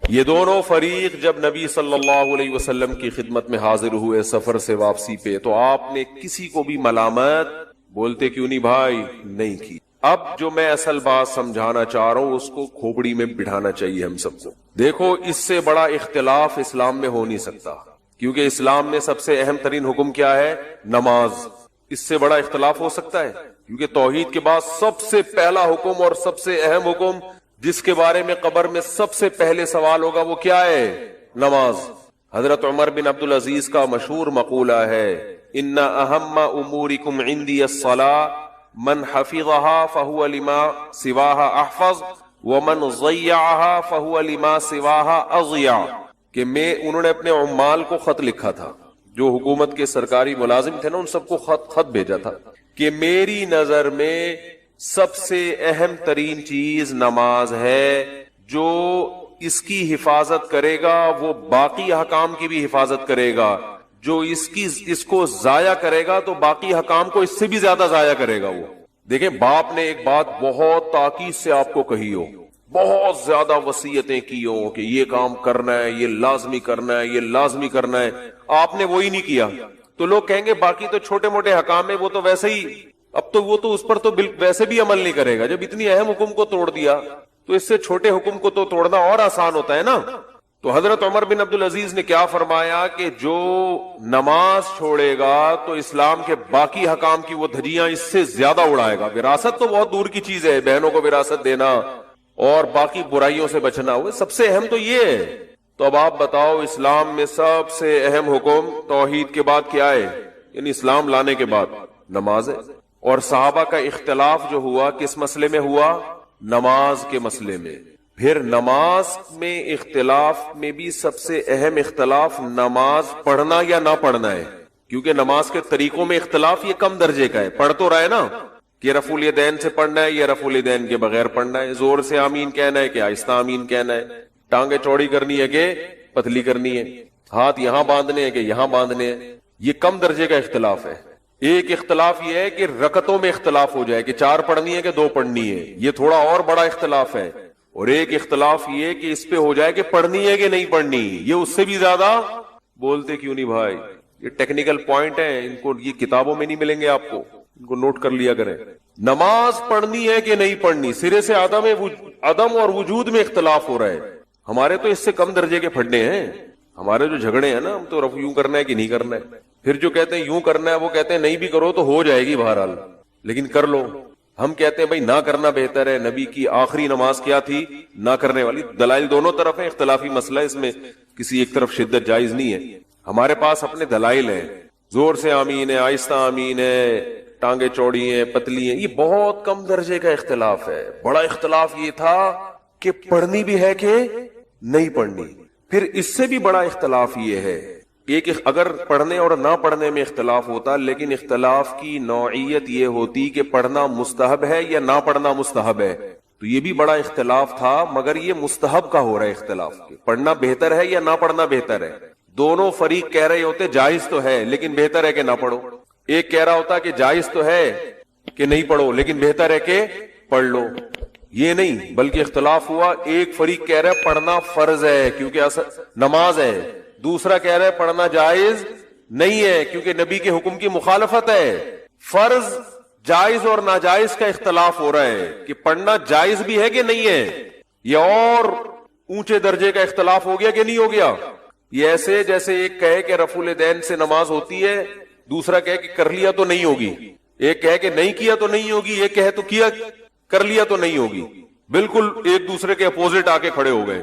یہ دونوں فریق جب نبی صلی اللہ علیہ وسلم کی خدمت میں حاضر ہوئے سفر سے واپسی پہ، تو آپ نے کسی کو بھی ملامت بولتے کیوں نہیں بھائی نہیں کی. اب جو میں اصل بات سمجھانا چاہ رہا ہوں اس کو کھوپڑی میں بٹھانا چاہیے ہم سب کو. دیکھو اس سے بڑا اختلاف اسلام میں ہو نہیں سکتا، کیونکہ اسلام میں سب سے اہم ترین حکم کیا ہے؟ نماز. اس سے بڑا اختلاف ہو سکتا ہے؟ کیونکہ توحید کے بعد سب سے پہلا حکم اور سب سے اہم حکم جس کے بارے میں قبر میں سب سے پہلے سوال ہوگا وہ کیا ہے؟ نماز. حضرت عمر بن عبدالعزیز کا مشہور مقولہ ہے ان اہم امورکم عندی الصلاۃ من حفظها فهو لما سواها احفظ ومن ضيعها فهو لما سواها اضيع. کہ انہوں نے اپنے عمال کو خط لکھا تھا، جو حکومت کے سرکاری ملازم تھے نا، ان سب کو خط بھیجا تھا کہ میری نظر میں سب سے اہم ترین چیز نماز ہے، جو اس کی حفاظت کرے گا وہ باقی احکام کی بھی حفاظت کرے گا، جو اس کو ضائع کرے گا تو باقی حکام کو اس سے بھی زیادہ ضائع کرے گا. وہ دیکھیں باپ نے ایک بات بہت تاکید سے آپ کو کہی ہو، بہت زیادہ وصیتیں کی ہوں کہ یہ کام کرنا ہے، یہ لازمی کرنا ہے، یہ لازمی کرنا ہے، آپ نے وہی نہیں کیا تو لوگ کہیں گے باقی تو چھوٹے موٹے حکام ہیں وہ تو ویسے ہی، اب تو وہ تو اس پر تو ویسے بھی عمل نہیں کرے گا. جب اتنی اہم حکم کو توڑ دیا تو اس سے چھوٹے حکم کو تو توڑنا اور آسان ہوتا ہے نا. تو حضرت عمر بن عبدالعزیز نے کیا فرمایا کہ جو نماز چھوڑے گا تو اسلام کے باقی حکام کی وہ دھجیاں اس سے زیادہ اڑائے گا. وراثت تو بہت دور کی چیز ہے، بہنوں کو وراثت دینا اور باقی برائیوں سے بچنا، وہ سب سے اہم تو یہ ہے. تو اب آپ بتاؤ اسلام میں سب سے اہم حکم توحید کے بعد کیا ہے؟ یعنی اسلام لانے کے بعد نماز ہے. اور صحابہ کا اختلاف جو ہوا کس مسئلے میں ہوا؟ نماز کے مسئلے میں. پھر نماز میں اختلاف میں بھی سب سے اہم اختلاف نماز پڑھنا یا نہ پڑھنا ہے، کیونکہ نماز کے طریقوں میں اختلاف یہ کم درجے کا ہے. پڑھ تو رہا ہے نا کہ رفع الیدین سے پڑھنا ہے یا رفع الیدین کے بغیر پڑھنا ہے، زور سے آمین کہنا ہے کہ آہستہ آمین کہنا ہے، ٹانگیں چوڑی کرنی ہے کہ پتلی کرنی ہے، ہاتھ یہاں باندھنے ہیں کہ یہاں باندھنے ہیں. یہ کم درجے کا اختلاف ہے. ایک اختلاف یہ ہے کہ رکعتوں میں اختلاف ہو جائے کہ 4 پڑھنی ہے کہ 2 پڑھنی ہے، یہ تھوڑا اور بڑا اختلاف ہے. اور ایک اختلاف یہ کہ اس پہ ہو جائے کہ پڑھنی ہے کہ نہیں پڑھنی، یہ اس سے بھی زیادہ. بولتے کیوں نہیں بھائی؟ یہ ٹیکنیکل پوائنٹ ہیں، ان کو یہ کتابوں میں نہیں ملیں گے آپ کو، ان کو نوٹ کر لیا کریں. نماز پڑھنی ہے کہ نہیں پڑھنی، سرے سے عدم اور وجود میں اختلاف ہو رہا ہے. ہمارے تو اس سے کم درجے کے پھڈے ہیں. ہمارے جو جھگڑے ہیں نا، ہم تو یوں کرنا ہے کہ نہیں کرنا ہے، پھر جو کہتے ہیں یوں کرنا ہے وہ کہتے ہیں نہیں بھی کرو تو ہو جائے گی بہرحال لیکن کر لو. ہم کہتے ہیں بھائی نہ کرنا بہتر ہے. نبی کی آخری نماز کیا تھی؟ نہ کرنے والی. دلائل دونوں طرف ہیں، اختلافی مسئلہ، اس میں کسی ایک طرف شدت جائز نہیں ہے. ہمارے پاس اپنے دلائل ہیں، زور سے آمین ہے، آہستہ آمین ہے، ٹانگیں چوڑی ہیں، پتلی ہیں. یہ بہت کم درجے کا اختلاف ہے. بڑا اختلاف یہ تھا کہ پڑھنی بھی ہے کہ نہیں پڑھنی. پھر اس سے بھی بڑا اختلاف یہ ہے، ایک اگر پڑھنے اور نہ پڑھنے میں اختلاف ہوتا، لیکن اختلاف کی نوعیت یہ ہوتی کہ پڑھنا مستحب ہے یا نہ پڑھنا مستحب ہے، تو یہ بھی بڑا اختلاف تھا. مگر یہ مستحب کا ہو رہا ہے اختلاف، پڑھنا بہتر ہے یا نہ پڑھنا بہتر ہے. دونوں فریق کہہ رہے ہوتے جائز تو ہے لیکن بہتر ہے کہ نہ پڑھو. ایک کہہ رہا ہوتا کہ جائز تو ہے کہ نہیں پڑھو لیکن بہتر ہے کہ پڑھ لو. یہ نہیں، بلکہ اختلاف ہوا. ایک فریق کہہ رہا ہے پڑھنا فرض ہے کیونکہ نماز ہے، دوسرا کہہ رہا ہے پڑھنا جائز نہیں ہے کیونکہ نبی کے حکم کی مخالفت ہے. فرض، جائز اور ناجائز کا اختلاف ہو رہا ہے کہ پڑھنا جائز بھی ہے کہ نہیں ہے. یہ اور اونچے درجے کا اختلاف ہو گیا کہ نہیں ہو گیا. یہ ایسے جیسے ایک کہے کہ رفع الیدین سے نماز ہوتی ہے، دوسرا کہے کہ کر لیا تو نہیں ہوگی. ایک کہے کہ نہیں کیا تو نہیں ہوگی، ایک کہے تو کیا کر لیا تو نہیں ہوگی. بالکل ایک دوسرے کے اپوزٹ آ کے کھڑے ہو گئے.